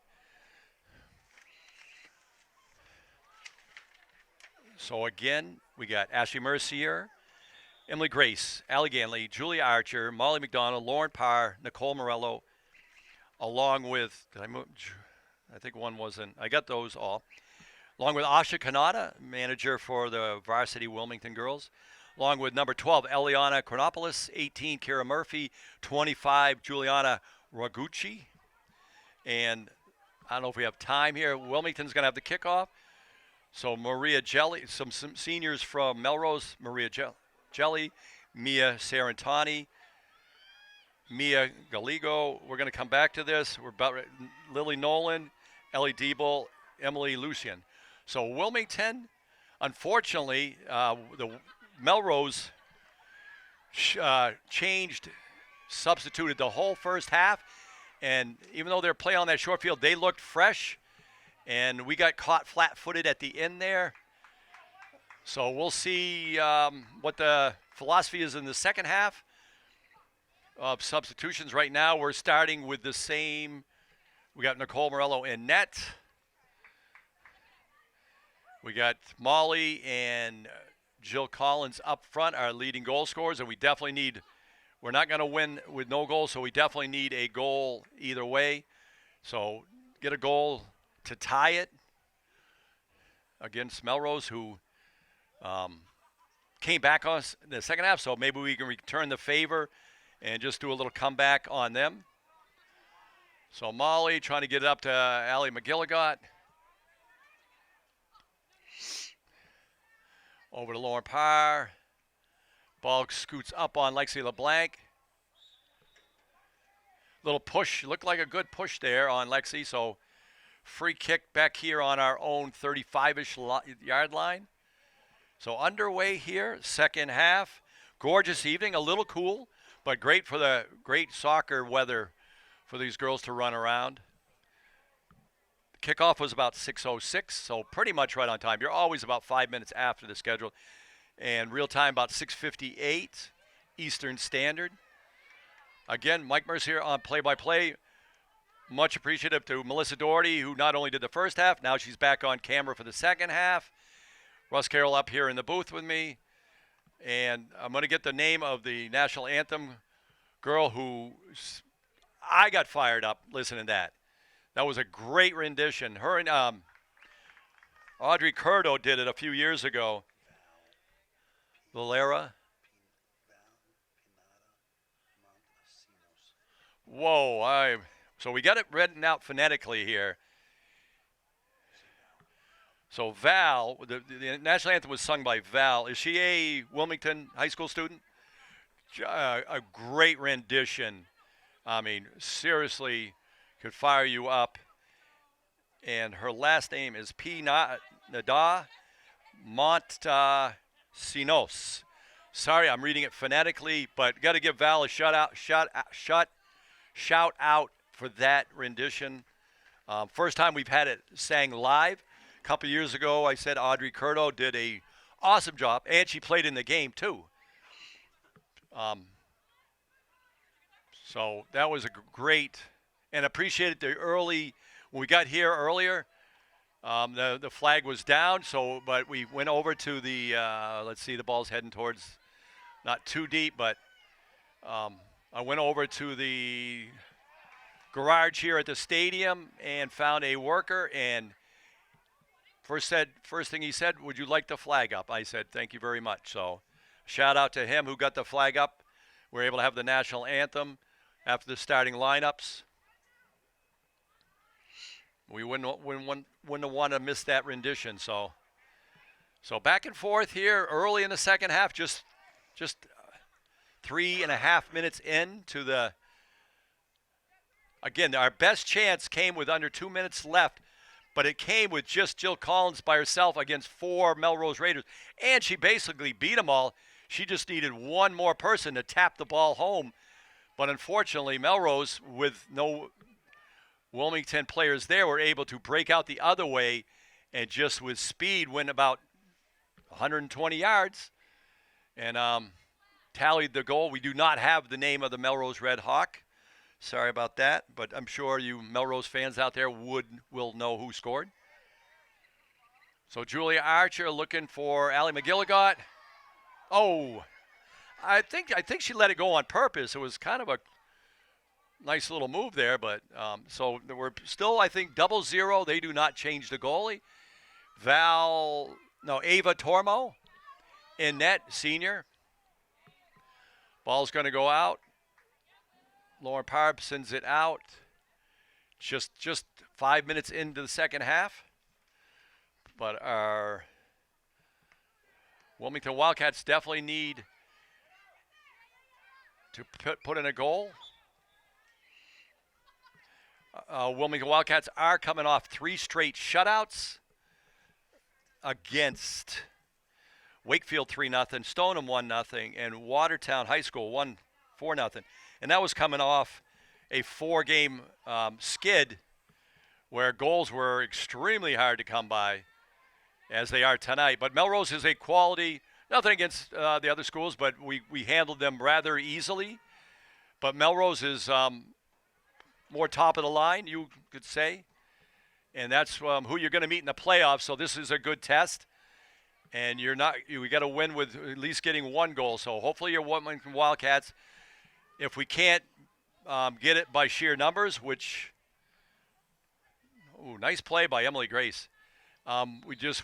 S1: So again, we got Ashley Mercier, Emily Grace, Allie Ganley, Julia Archer, Molly McDonald, Lauren Parr, Nicole Morello, along with, I think one wasn't, I got those all, along with Asha Kanata, manager for the Varsity Wilmington girls, along with number 12, Eliana Chronopoulos, 18, Kara Murphy, 25, Juliana Ragucci, and I don't know if we have time here. Wilmington's going to have the kickoff. So Maria Jelly, some seniors from Melrose, Maria Jelly, Mia Sarantani, Mia Galigo. We're going to come back to this. We're about Lily Nolan, Ellie Diebel, Emily Lucian. So Wilmington, unfortunately, the Melrose substituted the whole first half. And even though they're playing on that short field, they looked fresh. And we got caught flat-footed at the end there. So we'll see what the philosophy is in the second half of substitutions. Right now we're starting with the same. We got Nicole Morello in net. We got Molly and Jill Collins up front, our leading goal scorers. And we're not going to win with no goals, so we definitely need a goal either way. So get a goal to tie it against Melrose, who came back on us in the second half, so maybe we can return the favor and just do a little comeback on them. So Molly trying to get it up to Allie McGilligot. Over to Lauren Parr. Ball scoots up on Lexi LeBlanc. Little push, looked like a good push there on Lexi, so free kick back here on our own 35-ish yard line. So underway here, second half. Gorgeous evening, a little cool, but great for the great soccer weather for these girls to run around. Kickoff was about 6:06, so pretty much right on time. You're always about 5 minutes after the schedule. And real time about 6:58 Eastern Standard. Again, Mike Mercier on play-by-play. Much appreciative to Melissa Doherty, who not only did the first half, now she's back on camera for the second half. Russ Carroll up here in the booth with me. And I'm going to get the name of the national anthem girl who I got fired up listening to that. That was a great rendition. Her and Audrey Curdo did it a few years ago. Valera. Whoa, so we got it written out phonetically here. So Val, the national anthem was sung by Val. Is she a Wilmington High School student? A great rendition. I mean, seriously, could fire you up. And her last name is Nada Montesinos. Sorry, I'm reading it phonetically, but got to give Val a shout out for that rendition. First time we've had it sang live. A couple years ago, I said Audrey Curdo did a awesome job, and she played in the game too. So that was a great, and appreciated the early, when we got here earlier, the flag was down, but we went over to the, let's see, the ball's heading towards, not too deep, but I went over to the garage here at the stadium and found a worker, and first thing he said, "Would you like the flag up?" I said, "Thank you very much." So shout out to him who got the flag up. We're able to have the national anthem after the starting lineups. We wouldn't have wanted to miss that rendition. So back and forth here early in the second half, just 3.5 minutes into the. Again, our best chance came with under 2 minutes left, but it came with just Jill Collins by herself against 4 Melrose Raiders, and she basically beat them all. She just needed one more person to tap the ball home, but unfortunately, Melrose, with no Wilmington players there, were able to break out the other way and just with speed win about 120 yards and tallied the goal. We do not have the name of the Melrose Red Hawk. Sorry about that, but I'm sure you Melrose fans out there will know who scored. So Julia Archer looking for Allie McGilligot. Oh, I think she let it go on purpose. It was kind of a nice little move there, but so we're still, I think, 0-0. They do not change the goalie. Ava Tormo in net, senior. Ball's going to go out. Lauren Parb sends it out. Just 5 minutes into the second half. But our Wilmington Wildcats definitely need to put in a goal. Wilmington Wildcats are coming off 3 straight shutouts against Wakefield 3-0, Stoneham 1-0, and Watertown High School 4-0. And that was coming off a 4-game skid where goals were extremely hard to come by, as they are tonight. But Melrose is a quality, nothing against the other schools, but we handled them rather easily. But Melrose is more top of the line, you could say. And that's who you're going to meet in the playoffs. So this is a good test. And we got to win with at least getting 1 goal. So hopefully your Wilmington Wildcats, if we can't get it by sheer numbers, which, nice play by Emily Grace.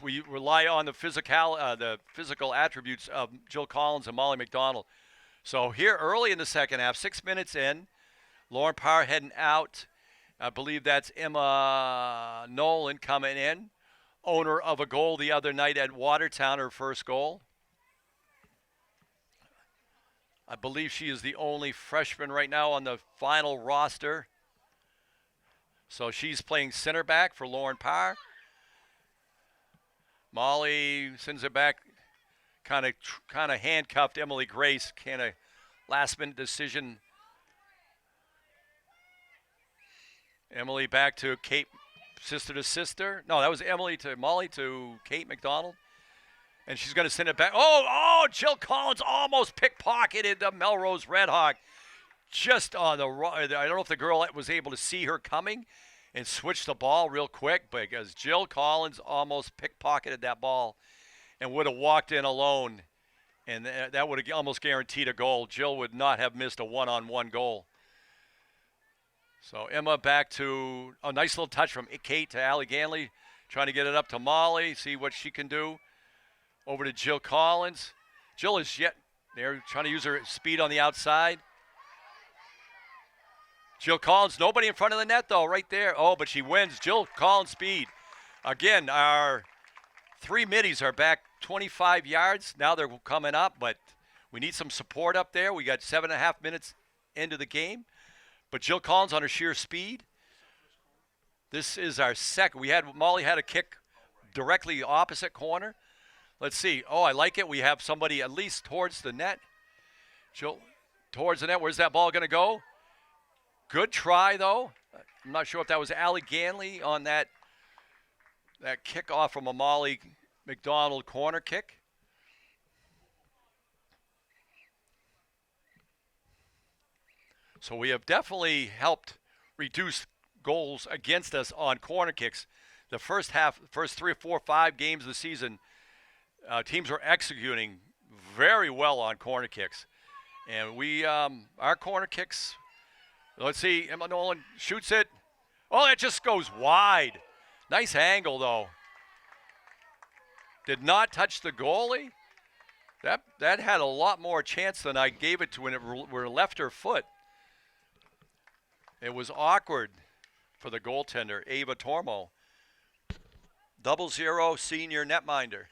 S1: We rely on the physical attributes of Jill Collins and Molly McDonald. So here early in the second half, 6 minutes in, Lauren Parr heading out. I believe that's Emma Nolan coming in, owner of a goal the other night at Watertown, her first goal. I believe she is the only freshman right now on the final roster. So she's playing center back for Lauren Parr. Molly sends it back, kind of handcuffed Emily Grace, kind of last-minute decision. Emily back to Kate, sister to sister. No, that was Molly to Kate McDonald. And she's going to send it back. Oh, Jill Collins almost pickpocketed the Melrose Red Hawk. Just on the I don't know if the girl was able to see her coming and switch the ball real quick, because Jill Collins almost pickpocketed that ball and would have walked in alone, and that would have almost guaranteed a goal. Jill would not have missed a one-on-one goal. So Emma back to a nice little touch from Kate to Allie Ganley, trying to get it up to Molly, see what she can do. Over to Jill Collins. Jill is they're trying to use her speed on the outside. Jill Collins, nobody in front of the net though, right there. Oh, but she wins. Jill Collins speed. Again, our 3 middies are back 25 yards. Now they're coming up, but we need some support up there. We got 7.5 minutes into the game. But Jill Collins on her sheer speed. This is our second. Molly had a kick directly opposite corner. Let's see. Oh, I like it. We have somebody at least towards the net. Jill, towards the net. Where's that ball going to go? Good try, though. I'm not sure if that was Allie Ganley on that kickoff from a Molly McDonald corner kick. So we have definitely helped reduce goals against us on corner kicks. The first 3 or 4 or 5 games of the season, teams were executing very well on corner kicks. And we, our corner kicks, let's see, Emma Nolan shoots it. Oh, that just goes wide. Nice angle, though. Did not touch the goalie. That had a lot more chance than I gave it to when it were left her foot. It was awkward for the goaltender, Ava Tormo. 0-0 senior netminder.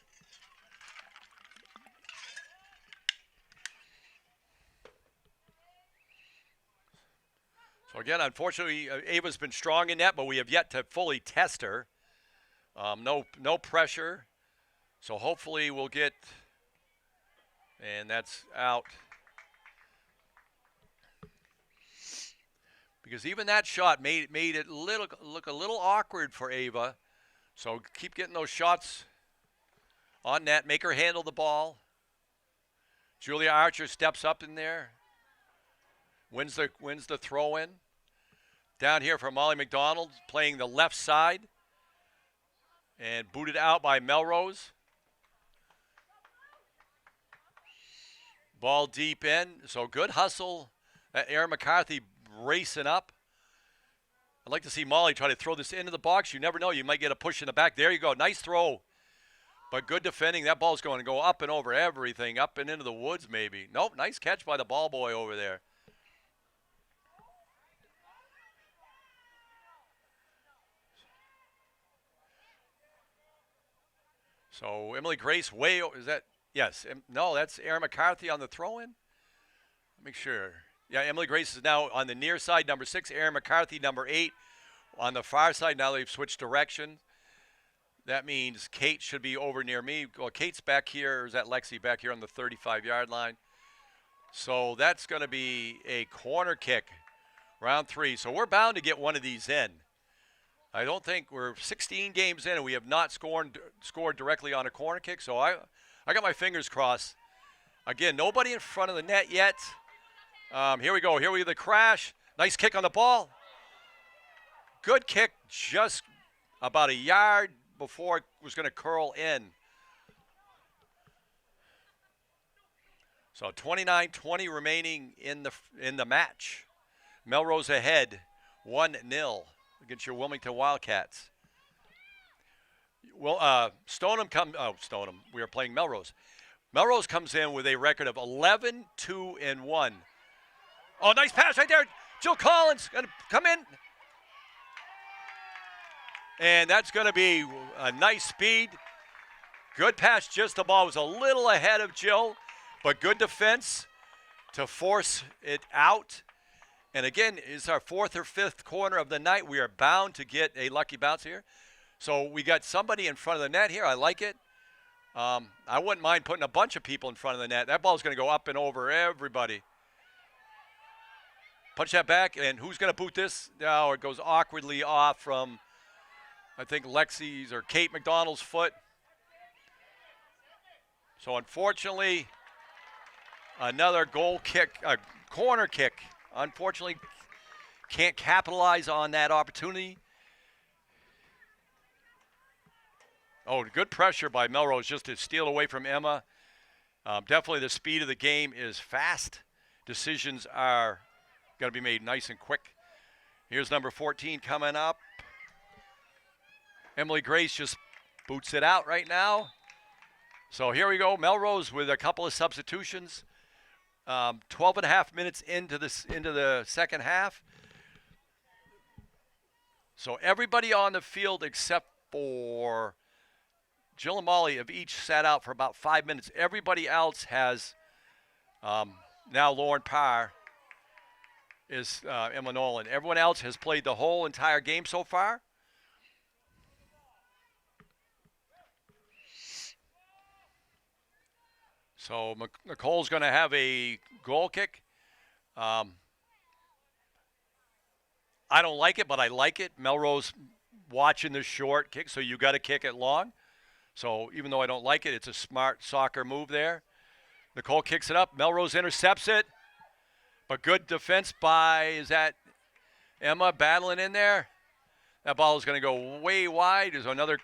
S1: So again, unfortunately, Ava's been strong in net, but we have yet to fully test her. No pressure. So hopefully we'll get, and that's out. Because even that shot made it look a little awkward for Ava. So keep getting those shots on net. Make her handle the ball. Julia Archer steps up in there. Wins the throw-in. Down here for Molly McDonald, playing the left side. And booted out by Melrose. Ball deep in. So good hustle. Aaron McCarthy racing up. I'd like to see Molly try to throw this into the box. You never know. You might get a push in the back. There you go. Nice throw. But good defending. That ball's going to go up and over everything. Up and into the woods maybe. Nope. Nice catch by the ball boy over there. So Emily Grace is that? Yes. No, that's Aaron McCarthy on the throw-in. Make sure. Yeah, Emily Grace is now on the near side, number 6. Aaron McCarthy, number 8. On the far side, now they've switched direction. That means Kate should be over near me. Well, Kate's back here, or is that Lexi back here on the 35-yard line? So that's going to be a corner kick, round 3. So we're bound to get one of these in. I don't think we're 16 games in, and we have not scored directly on a corner kick. So I got my fingers crossed. Again, nobody in front of the net yet. Here we go. Here we go. The crash. Nice kick on the ball. Good kick just about a yard before it was going to curl in. So 29-20 remaining in the match. Melrose ahead 1-0 against your Wilmington Wildcats. Well, Stoneham. We are playing Melrose. Melrose comes in with a record of 11-2-1. Oh, nice pass right there. Jill Collins going to come in. And that's going to be a nice speed. Good pass, just the ball was a little ahead of Jill, but good defense to force it out. And again, it's our 4th or 5th corner of the night. We are bound to get a lucky bounce here. So we got somebody in front of the net here. I like it. I wouldn't mind putting a bunch of people in front of the net. That ball's going to go up and over everybody. Punch that back, and who's going to boot this? No, it goes awkwardly off from, I think, Lexi's or Kate McDonald's foot. So unfortunately, another goal kick, a corner kick. Unfortunately, can't capitalize on that opportunity. Oh, good pressure by Melrose just to steal away from Emma. Definitely the speed of the game is fast. Decisions are going to be made nice and quick. Here's number 14 coming up. Emily Grace just boots it out right now. So here we go. Melrose with a couple of substitutions. 12 and a half minutes into the second half. So everybody on the field except for Jill and Molly have each sat out for about 5 minutes. Everybody else has, now Lauren Parr is Emma Nolan. Everyone else has played the whole entire game so far. So Nicole's going to have a goal kick. I don't like it, but I like it. Melrose watching the short kick, so you got to kick it long. So even though I don't like it, it's a smart soccer move there. Nicole kicks it up. Melrose intercepts it. But good defense by, is that Emma battling in there. That ball is going to go way wide. There's another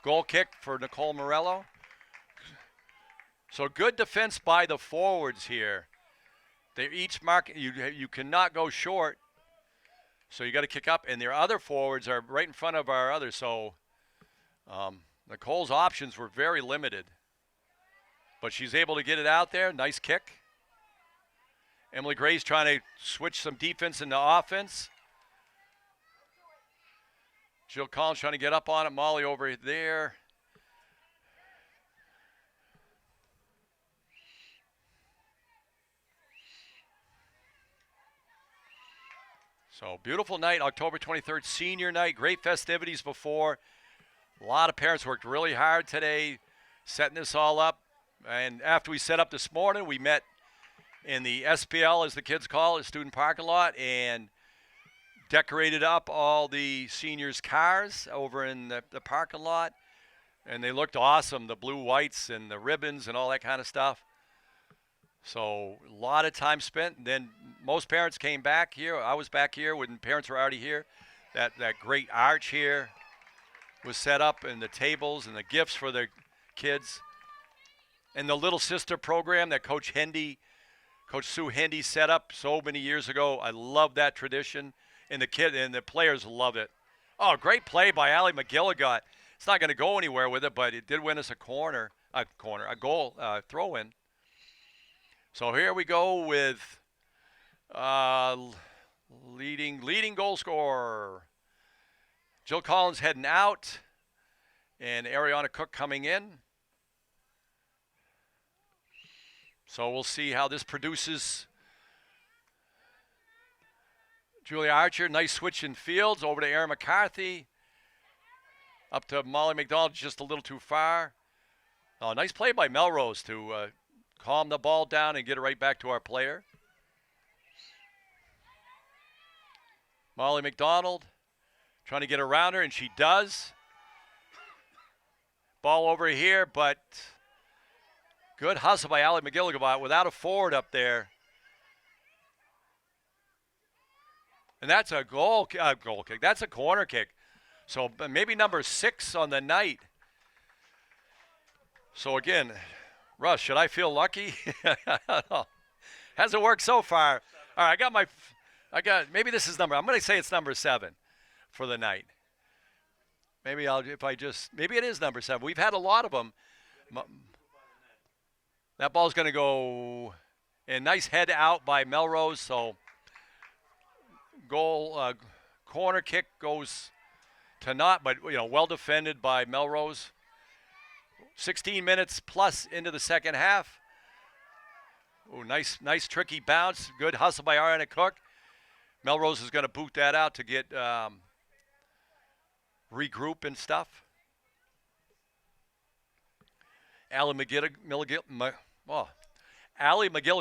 S1: goal kick for Nicole Morello. So good defense by the forwards here. They each mark. You cannot go short. So you got to kick up, and their other forwards are right in front of our others. So Nicole's options were very limited, but she's able to get it out there. Nice kick. Emily Gray's trying to switch some defense into offense. Jill Collins trying to get up on it. Molly over there. So beautiful night, October 23rd, senior night. Great festivities before. A lot of parents worked really hard today setting this all up. And after we set up this morning, we met in the SPL, as the kids call it, student parking lot, and decorated up all the seniors' cars over in the parking lot. And they looked awesome, the blue whites and the ribbons and all that kind of stuff. So a lot of time spent. And then most parents came back here. I was back here when parents were already here. That great arch here was set up, and the tables and the gifts for the kids. And the Little Sister program that Coach Sue Hendy set up so many years ago. I love that tradition, and the players love it. Oh, great play by Allie McGilligot. It's not going to go anywhere with it, but it did win us a goal, throw-in. So here we go with leading goal scorer. Jill Collins heading out, and Ariana Cook coming in. So we'll see how this produces. Julia Archer, nice switch in fields, over to Erin McCarthy. Up to Molly McDonald, just a little too far. Oh, nice play by Melrose to calm the ball down and get it right back to our player. Molly McDonald trying to get around her, and she does. Ball over here, but good hustle by Allie McGilligot without a forward up there. And that's a goal kick. That's a corner kick. So maybe number 6 on the night. So again, Russ, should I feel lucky? I don't know. Hasn't worked so far. All right, maybe this is I'm going to say it's number 7 for the night. Maybe maybe it is number 7. We've had a lot of them. That ball's going to go, and nice head out by Melrose. So goal, corner kick goes to naught, but well defended by Melrose. 16 minutes plus into the second half. Oh, nice tricky bounce. Good hustle by Ariana Cook. Melrose is going to boot that out to get regroup and stuff. Allie McGilligot.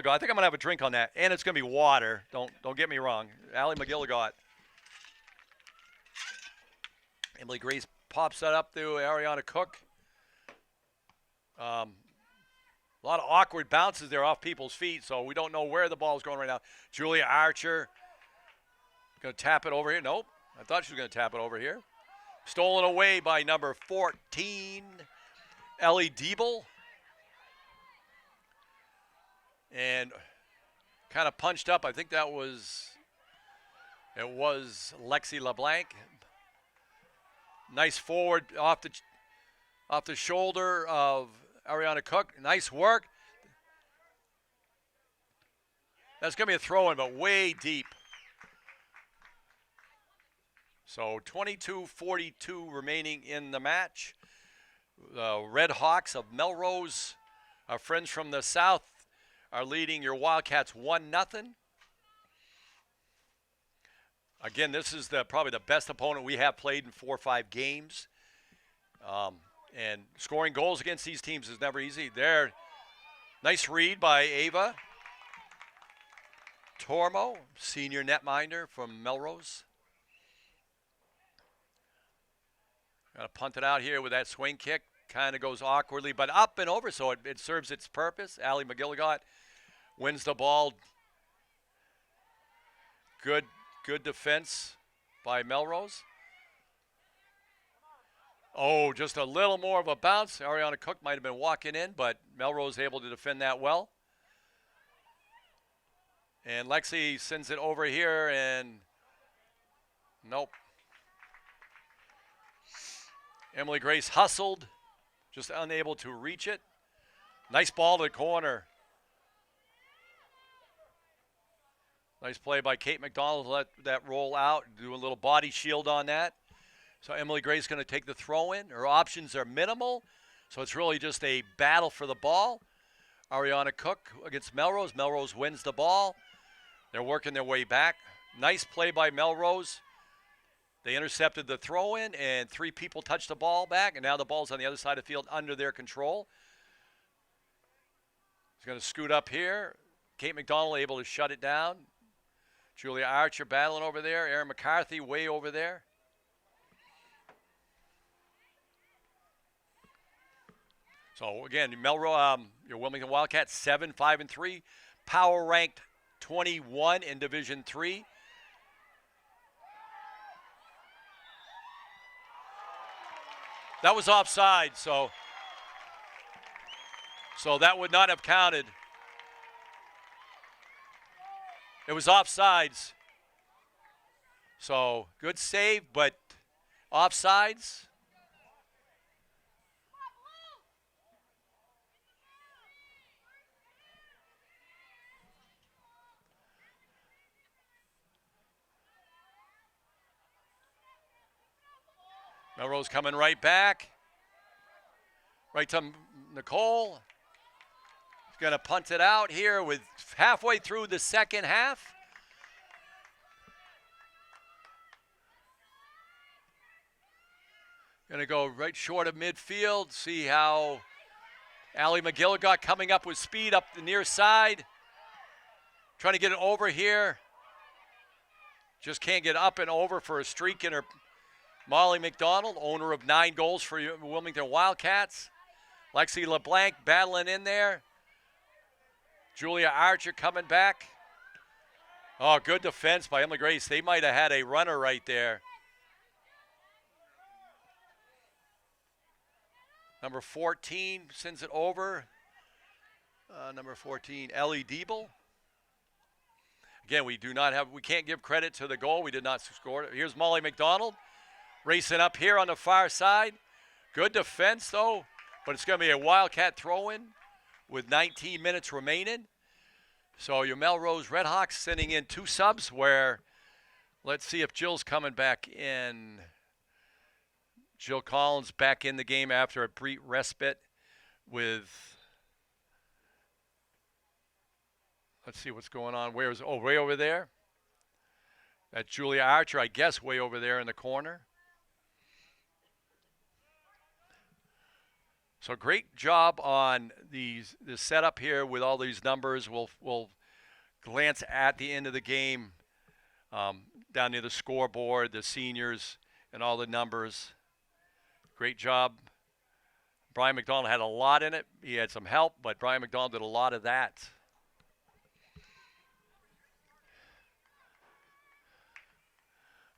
S1: I think I'm going to have a drink on that, and it's going to be water. Don't get me wrong. Allie McGilligot. Emily Grace pops that up to Ariana Cook. A lot of awkward bounces there off people's feet, so we don't know where the ball is going right now. Julia Archer going to tap it over here. Nope. I thought she was going to tap it over here. Stolen away by number 14, Ellie Diebel. And kind of punched up. I think it was Lexi LeBlanc. Nice forward off the shoulder of Ariana Cook. Nice work. That's going to be a throw-in, but way deep. So 22-42 remaining in the match. The Red Hawks of Melrose, our friends from the south, are leading your Wildcats 1-0. Again, this is probably the best opponent we have played in 4 or 5 games. And scoring goals against these teams is never easy. There, nice read by Ava Tormo, senior netminder from Melrose. Got to punt it out here with that swing kick. Kind of goes awkwardly, but up and over, so it serves its purpose. Allie McGilligot wins the ball. Good Good defense by Melrose. Oh, just a little more of a bounce. Ariana Cook might have been walking in, but Melrose able to defend that well. And Lexi sends it over here, and nope. Emily Grace hustled, just unable to reach it. Nice ball to the corner. Nice play by Kate McDonald to let that roll out, do a little body shield on that. So Emily Gray's going to take the throw in. Her options are minimal, so it's really just a battle for the ball. Ariana Cook against Melrose. Melrose wins the ball. They're working their way back. Nice play by Melrose. They intercepted the throw in, and 3 people touched the ball back, and now the ball's on the other side of the field under their control. He's going to scoot up here. Kate McDonald able to shut it down. Julia Archer battling over there. Erin McCarthy way over there. So again, Melrose, your Wilmington Wildcats 7-5-3, power ranked 21 in Division III. That was offside, so that would not have counted. It was offsides. So good save, but offsides. Melrose coming right back. Right to Nicole. He's going to punt it out here with halfway through the second half. Going to go right short of midfield. See how Allie McGilligot coming up with speed up the near side. Trying to get it over here. Just can't get up and over for a streak in her. Molly McDonald, owner of 9 goals for Wilmington Wildcats. Lexi LeBlanc battling in there. Julia Archer coming back. Oh, good defense by Emily Grace. They might have had a runner right there. Number 14 sends it over. Number 14, Ellie Diebel. Again, we can't give credit to the goal. We did not score it. Here's Molly McDonald. Racing up here on the far side. Good defense, though, but it's going to be a Wildcat throw-in with 19 minutes remaining. So your Melrose Redhawks sending in 2 subs where, let's see if Jill's coming back in. Jill Collins back in the game after a brief respite with, let's see what's going on. Way over there. That's Julia Archer, I guess, way over there in the corner. So great job on the setup here with all these numbers. We'll glance at the end of the game down near the scoreboard, the seniors, and all the numbers. Great job. Brian McDonald had a lot in it. He had some help, but Brian McDonald did a lot of that.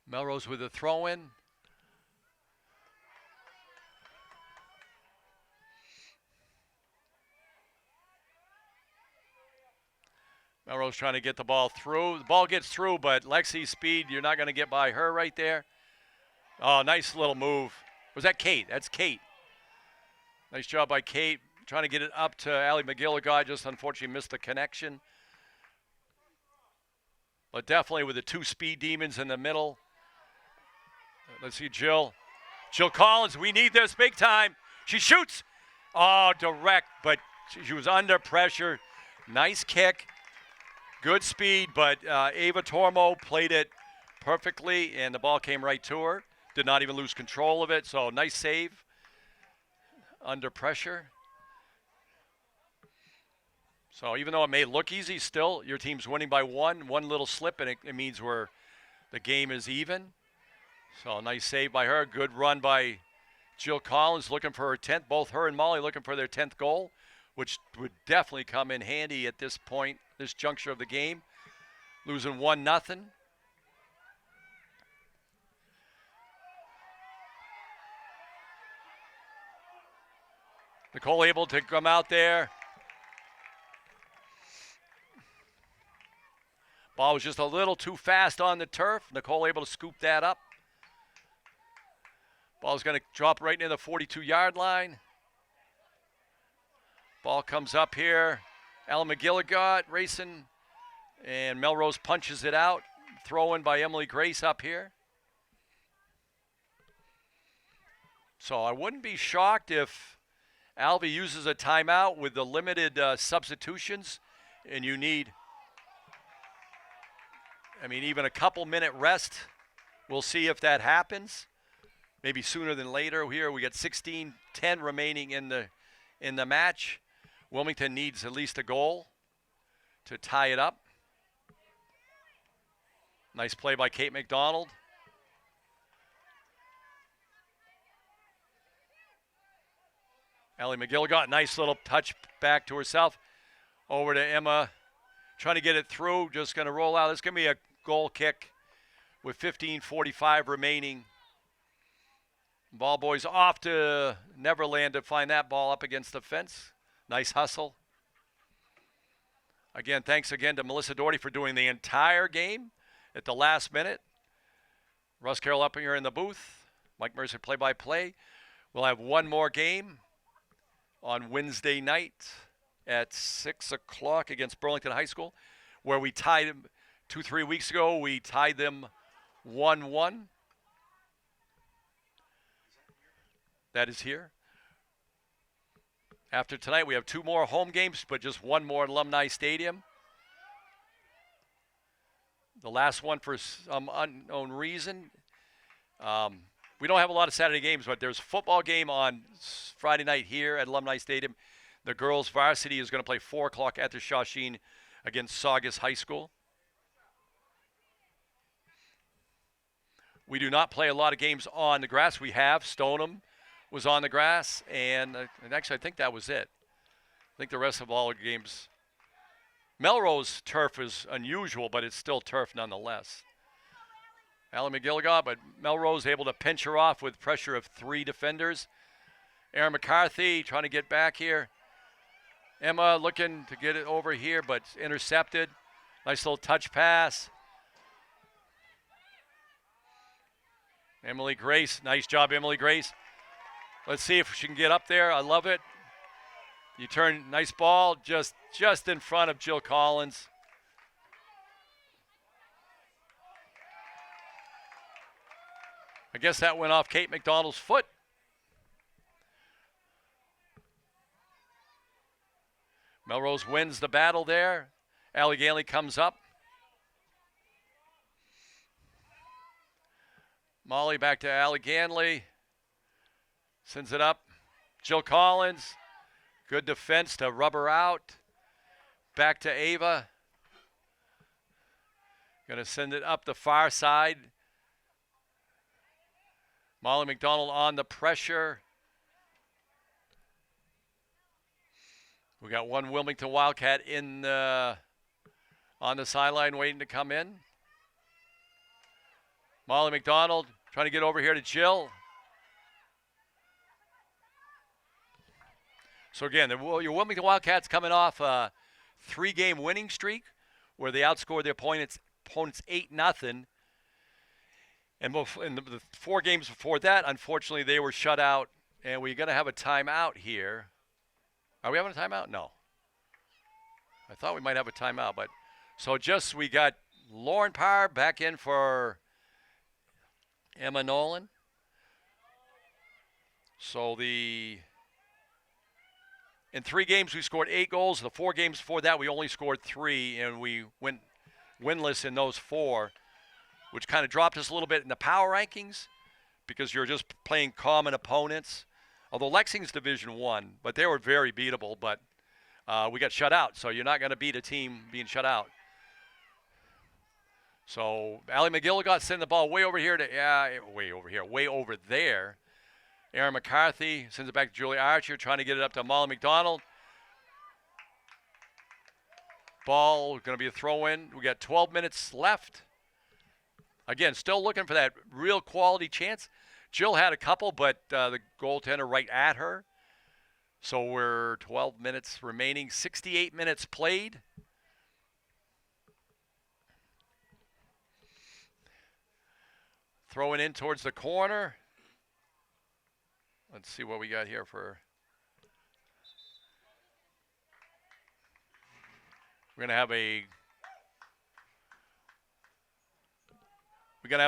S1: Melrose with a throw-in. Melrose trying to get the ball through. The ball gets through, but Lexi's speed, you're not going to get by her right there. Oh, nice little move. Was that Kate? That's Kate. Nice job by Kate. Trying to get it up to Allie McGilligot. Just unfortunately missed the connection. But definitely with the 2 speed demons in the middle. Let's see Jill. Jill Collins, we need this big time. She shoots. Oh, direct, but she was under pressure. Nice kick. Good speed, but Ava Tormo played it perfectly, and the ball came right to her. Did not even lose control of it, so nice save under pressure. So even though it may look easy, still your team's winning by 1. One little slip, and it means the game is even. So nice save by her. Good run by Jill Collins looking for her 10th. Both her and Molly looking for their 10th goal, which would definitely come in handy at this point, this juncture of the game. Losing 1-0. Nicole able to come out there. Ball was just a little too fast on the turf. Nicole able to scoop that up. Ball's going to drop right near the 42-yard line. Ball comes up here. Alan McGilligot racing, and Melrose punches it out. Throw in by Emily Grace up here. So I wouldn't be shocked if Alvey uses a timeout with the limited substitutions, and you need, even a couple-minute rest. We'll see if that happens. Maybe sooner than later. Here we got 16-10 remaining in the match. Wilmington needs at least a goal to tie it up. Nice play by Kate McDonald. Allie McGilligot, nice little touch back to herself. Over to Emma, trying to get it through. Just going to roll out. This is going to be a goal kick with 15:45 remaining. Ball boys off to Neverland to find that ball up against the fence. Nice hustle. Again, thanks again to Melissa Doherty for doing the entire game at the last minute. Russ Carroll up here in the booth. Mike Mercer play-by-play. We'll have one more game on Wednesday night at 6 o'clock against Burlington High School, where we tied them 2-3 weeks ago. We tied them 1-1. That is here. After tonight, we have 2 more home games, but just 1 more at Alumni Stadium. The last one, for some unknown reason, we don't have a lot of Saturday games, but there's a football game on Friday night here at Alumni Stadium. The girls' varsity is going to play 4 o'clock at the Shawsheen against Saugus High School. We do not play a lot of games on the grass. We have Stoneham was on the grass, and actually I think that was it. I think the rest of all the games. Melrose turf is unusual, but it's still turf nonetheless. Allie McGilligot, but Melrose able to pinch her off with pressure of 3 defenders. Aaron McCarthy trying to get back here. Emma looking to get it over here, but intercepted. Nice little touch pass. Emily Grace, nice job, Emily Grace. Let's see if she can get up there. I love it. You turn, nice ball, just in front of Jill Collins. I guess that went off Kate McDonald's foot. Melrose wins the battle there. Allie Ganley comes up. Molly back to Allie Ganley. Sends it up. Jill Collins. Good defense to rub her out. Back to Ava. Going to send it up the far side. Molly McDonald on the pressure. We got one Wilmington Wildcat on the sideline waiting to come in. Molly McDonald trying to get over here to Jill. So again, your Wilmington Wildcats coming off a 3-game winning streak where they outscored their opponents 8-0. And in the 4 games before that, unfortunately, they were shut out. And we're going to have a timeout here. Are we having a timeout? No. I thought we might have a timeout. But so we got Lauren Parr back in for Emma Nolan. So in 3 games, we scored 8 goals. The 4 games before that, we only scored 3, and we went winless in those 4, which kind of dropped us a little bit in the power rankings because you're just playing common opponents. Although Lexington's Division 1, but they were very beatable, but we got shut out, so you're not going to beat a team being shut out. So Allie McGilligot sending the ball way over there. Aaron McCarthy sends it back to Julie Archer, trying to get it up to Molly McDonald. Ball going to be a throw-in. We got 12 minutes left. Again, still looking for that real quality chance. Jill had a couple, but the goaltender right at her. So we're 12 minutes remaining, 68 minutes played. Throwing in towards the corner. Let's see what we got here for. We're gonna have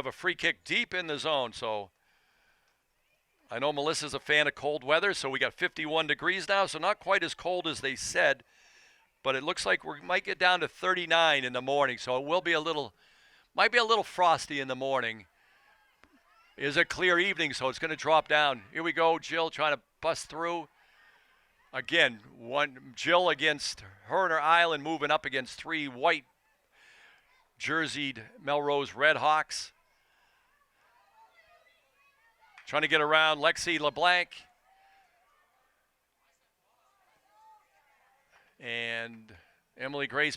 S1: a free kick deep in the zone. So I know Melissa's a fan of cold weather, so we got 51 degrees now, so not quite as cold as they said, but it looks like we might get down to 39 in the morning, so it will be might be a little frosty in the morning. It is a clear evening, so it's going to drop down. Here we go, Jill trying to bust through. Again, Jill against her and her island moving up against 3 white jerseyed Melrose Red Hawks. Trying to get around Lexi LeBlanc. And Emily Grace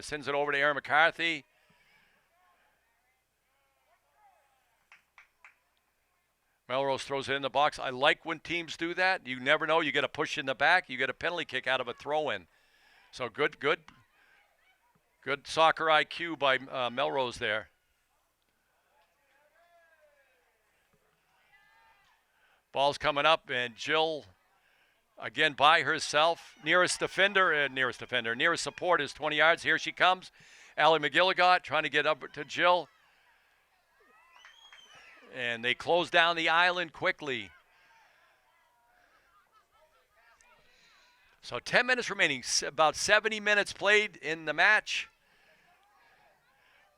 S1: sends it over to Erin McCarthy. Melrose throws it in the box. I like when teams do that. You never know. You get a push in the back. You get a penalty kick out of a throw-in. So good soccer IQ by Melrose there. Ball's coming up, and Jill, again, by herself. Nearest support is 20 yards. Here she comes. Allie McGilligot trying to get up to Jill. And they close down the island quickly. So 10 minutes remaining, about 70 minutes played in the match.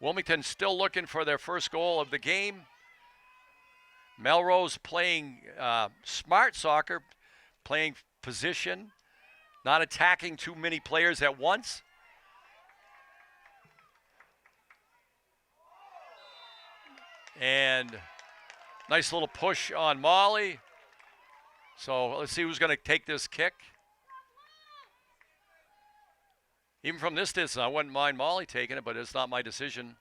S1: Wilmington still looking for their first goal of the game. Melrose playing smart soccer, playing position, not attacking too many players at once. And nice little push on Molly. So let's see who's going to take this kick. Even from this distance, I wouldn't mind Molly taking it, but it's not my decision.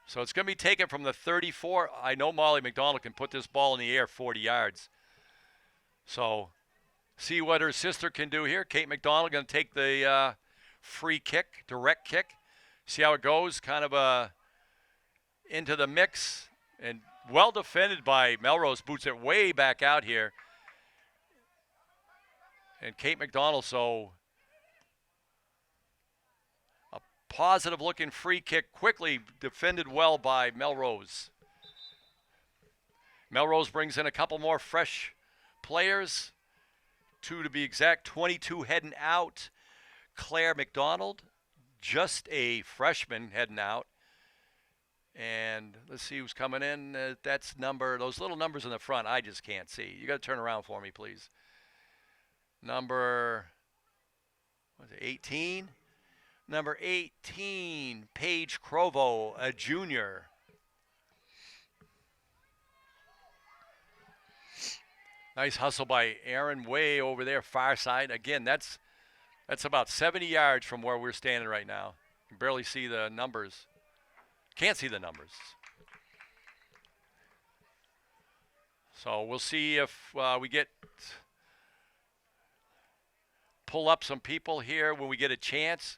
S1: So it's going to be taken from the 34. I know Molly McDonald can put this ball in the air 40 yards. So see what her sister can do here. Kate McDonald going to take the free kick, direct kick. See how it goes, kind of into the mix. And well defended by Melrose, boots it way back out here. And Kate McDonald, so a positive looking free kick, quickly defended well by Melrose. Melrose brings in a couple more fresh players, 2 to be exact, 22 heading out. Claire McDonald, just a freshman heading out. And let's see who's coming in. That's those little numbers in the front, I just can't see. You got to turn around for me, please. Number 18? Number 18, Paige Crovo, a junior. Nice hustle by Aaron way over there, far side. Again, that's about 70 yards from where we're standing right now. You can barely see the numbers. Can't see the numbers. So we'll see if we pull up some people here when we get a chance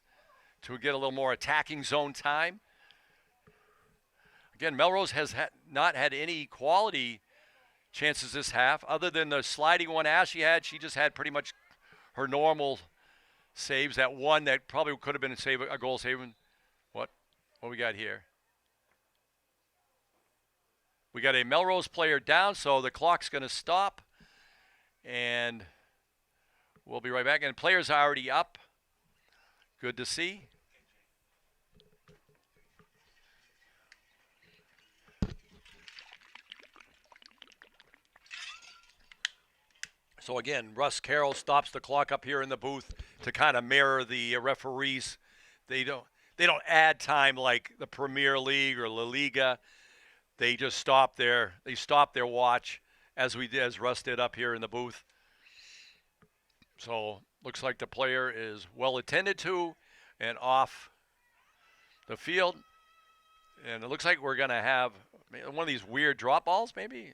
S1: to get a little more attacking zone time. Again, Melrose has not had any quality chances this half, other than the sliding one Ashley had. She just had pretty much her normal saves. That one that probably could have been a goal saving. What we got here? We got a Melrose player down, so the clock's going to stop. And we'll be right back. And players are already up. Good to see. So again, Russ Carroll stops the clock up here in the booth to kind of mirror the referees. They don't add time like the Premier League or La Liga. They just stop their watch as Russ did up here in the booth. So looks like the player is well attended to and off the field. And it looks like we're going to have one of these weird drop balls maybe.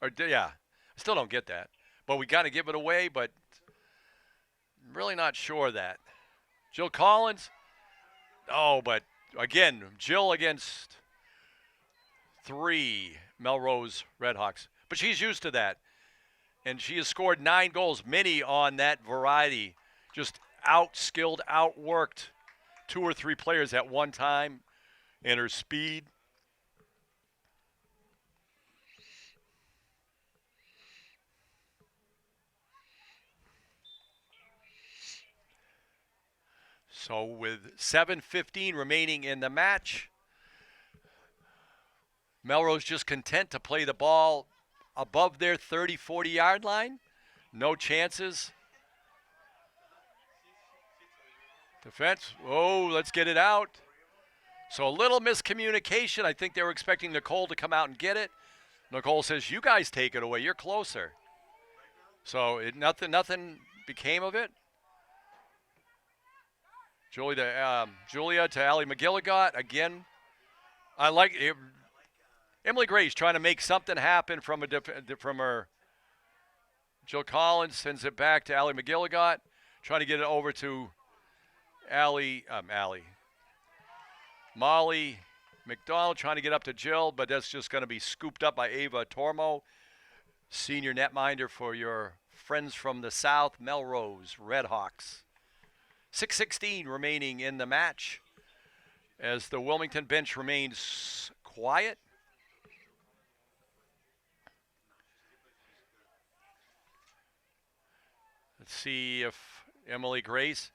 S1: I still don't get that. But we got to give it away, but really not sure of that. Jill Collins. Oh, but again, Jill against 3 Melrose Redhawks. But she's used to that. And she has scored 9 goals, many on that variety. Just out-skilled, outworked 2 or 3 players at one time and her speed. So with 7:15 remaining in the match, Melrose just content to play the ball above their 30, 40-yard line. No chances. Defense. Oh, let's get it out. So a little miscommunication. I think they were expecting Nicole to come out and get it. Nicole says, you guys take it away. You're closer. So nothing became of it. Julia to Allie McGilligot. Again, I like it. Emily Grace trying to make something happen from her. Jill Collins sends it back to Allie McGilligot, trying to get it over to Molly McDonald, trying to get up to Jill, but that's just going to be scooped up by Ava Tormo, senior netminder for your friends from the South, Melrose Redhawks. 6:16 remaining in the match as the Wilmington bench remains quiet. Let's see if Emily Grace.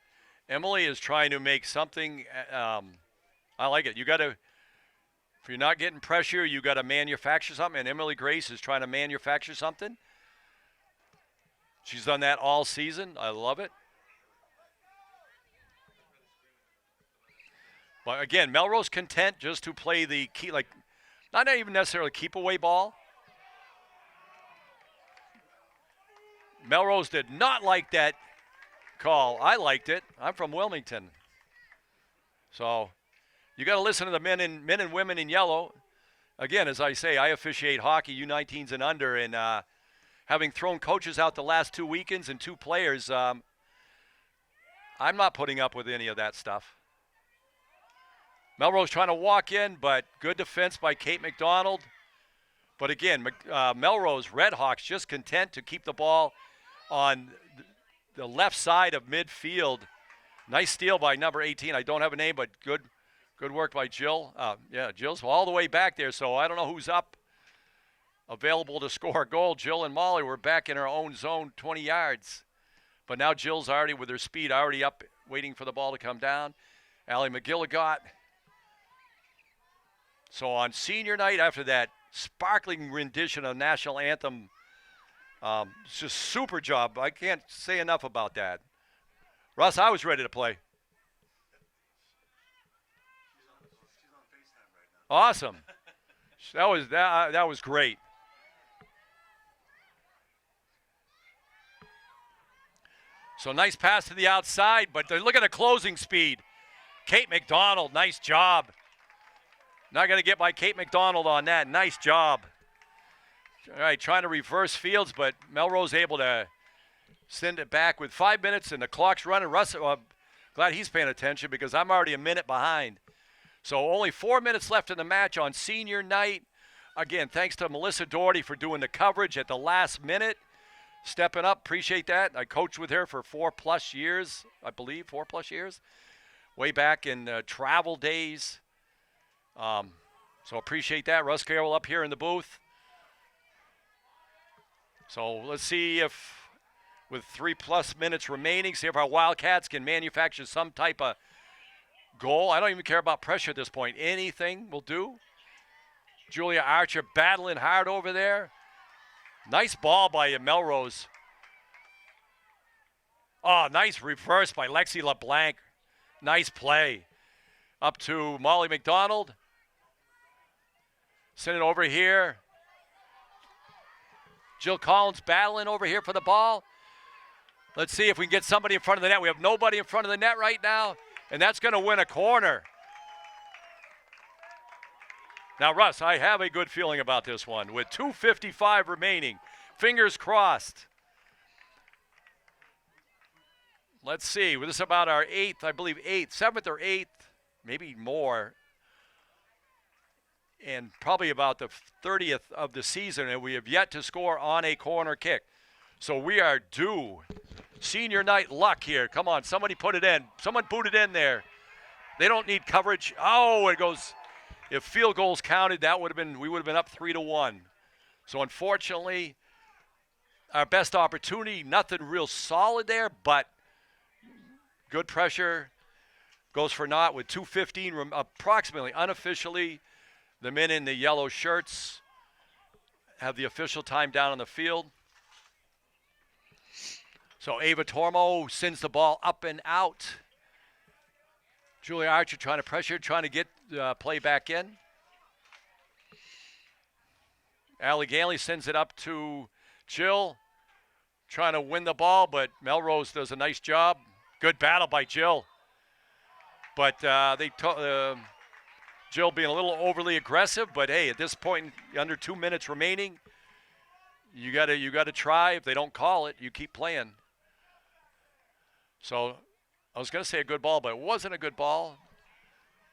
S1: Emily is trying to make something. I like it. You got to, if you're not getting pressure, you got to manufacture something. And Emily Grace is trying to manufacture something. She's done that all season. I love it. But again, Melrose content just to play the key, like not even necessarily keep away ball. Melrose did not like that call. I liked it. I'm from Wilmington. So you got to listen to the men and women in yellow. Again, as I say, I officiate hockey, U19s and under, and having thrown coaches out the last 2 weekends and 2 players, I'm not putting up with any of that stuff. Melrose trying to walk in, but good defense by Kate McDonald. But again, Melrose Redhawks just content to keep the ball on the left side of midfield. Nice steal by number 18. I don't have a name, but good work by Jill. Jill's all the way back there, so I don't know who's up available to score a goal. Jill and Molly were back in our own zone, 20 yards. But now Jill's already, with her speed, already up, waiting for the ball to come down. Allie McGilligot. So on senior night, after that sparkling rendition of the national anthem, it's just super job. I can't say enough about that. Russ, I was ready to play.
S2: She's on FaceTime right now.
S1: Awesome. That was great. So nice pass to the outside, but look at the closing speed. Kate McDonald, nice job. Not going to get by Kate McDonald on that. Nice job. All right, trying to reverse fields, but Melrose able to send it back with 5 minutes and the clock's running. Russ, glad he's paying attention because I'm already a minute behind. So only 4 minutes left in the match on senior night. Again, thanks to Melissa Doherty for doing the coverage at the last minute. Stepping up, appreciate that. I coached with her for 4+ years, I believe, 4+ years. Way back in travel days. So appreciate that. Russ Carroll up here in the booth. So let's see if, with 3+ minutes remaining, see if our Wildcats can manufacture some type of goal. I don't even care about pressure at this point. Anything will do. Julia Archer battling hard over there. Nice ball by Melrose. Oh, nice reverse by Lexi LeBlanc. Nice play. Up to Molly McDonald. Send it over here. Jill Collins battling over here for the ball. Let's see if we can get somebody in front of the net. We have nobody in front of the net right now, and that's going to win a corner. Now, Russ, I have a good feeling about this one. With 2:55 remaining, fingers crossed. let's see. This is about our eighth, I believe, seventh or eighth, maybe more, and probably about the 30th of the season, and we have yet to score on a corner kick. So we are due. Senior night luck here. Come on, somebody put it in. Someone boot it in there. They don't need coverage. Oh, it goes. If field goals counted, we would have been up 3-1. So unfortunately, our best opportunity, nothing real solid there, but good pressure goes for naught with 2:15 approximately unofficially. The men in the yellow shirts have the official time down on the field. So Ava Tormo sends the ball up and out. Julia Archer trying to pressure, trying to get play back in. Allie Ganley sends it up to Jill, trying to win the ball, but Melrose does a nice job. Good battle by Jill. But Jill being a little overly aggressive, but hey, at this point, under 2 minutes remaining, you gotta try. If they don't call it, you keep playing. So I was going to say a good ball, but it wasn't a good ball.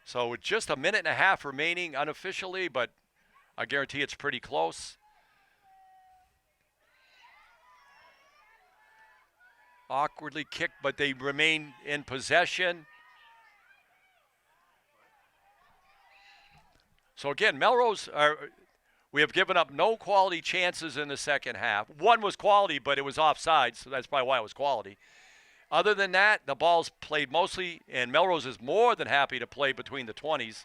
S1: So with just a minute and a half remaining unofficially, but I guarantee it's pretty close. Awkwardly kicked, but they remain in possession. So again, Melrose, we have given up no quality chances in the second half. One was quality, but it was offside, so that's probably why it was quality. Other than that, the ball's played mostly, and Melrose is more than happy to play between the 20s.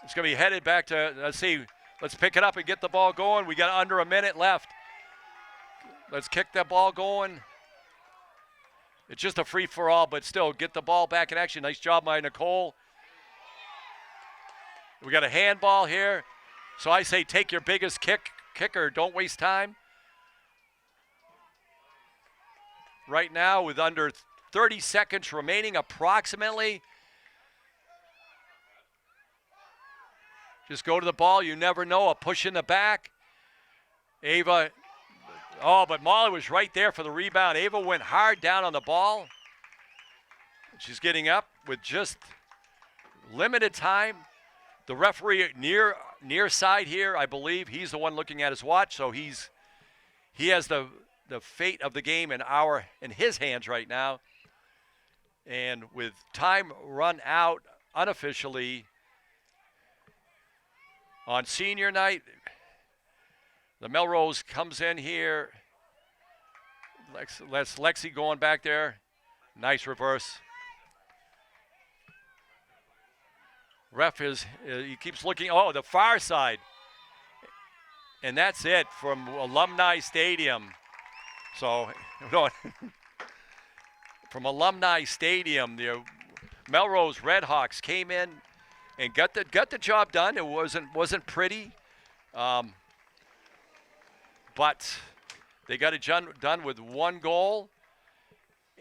S1: It's going to be headed back to, let's pick it up and get the ball going. We got under a minute left. Let's kick that ball going. It's just a free-for-all, but still, get the ball back in action. Nice job by Nicole. We got a handball here. So I say take your biggest kicker. Don't waste time. Right now, with under 30 seconds remaining approximately. Just go to the ball. You never know. A push in the back. Ava. Oh, but Molly was right there for the rebound. Ava went hard down on the ball. She's getting up with just limited time. The referee near side here, I believe, he's the one looking at his watch, so he has the fate of the game in his hands right now. And with time run out unofficially on senior night, the Melrose comes in here. Lexi going back there. Nice reverse. Ref he keeps looking, the far side. And that's it from Alumni Stadium. So, from Alumni Stadium, the Melrose Redhawks came in and got the job done. It wasn't pretty, but they got it done with one goal.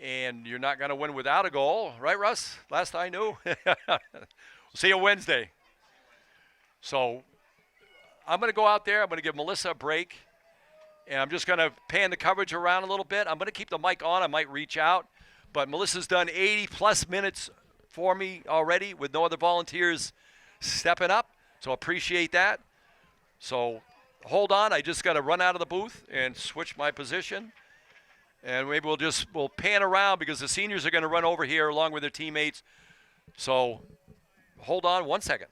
S1: And you're not going to win without a goal, right, Russ? Last I knew. See you Wednesday. So I'm going to go out there. I'm going to give Melissa a break. And I'm just going to pan the coverage around a little bit. I'm going to keep the mic on. I might reach out. But Melissa's done 80-plus minutes for me already with no other volunteers stepping up. So appreciate that. So hold on. I just got to run out of the booth and switch my position. And maybe we'll pan around because the seniors are going to run over here along with their teammates. So hold on 1 second.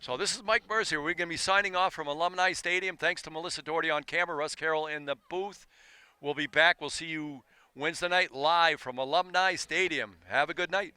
S1: So this is Mike Mercier. We're going to be signing off from Alumni Stadium. Thanks to Melissa Doherty on camera, Russ Carroll in the booth. We'll be back. We'll see you Wednesday night live from Alumni Stadium. Have a good night.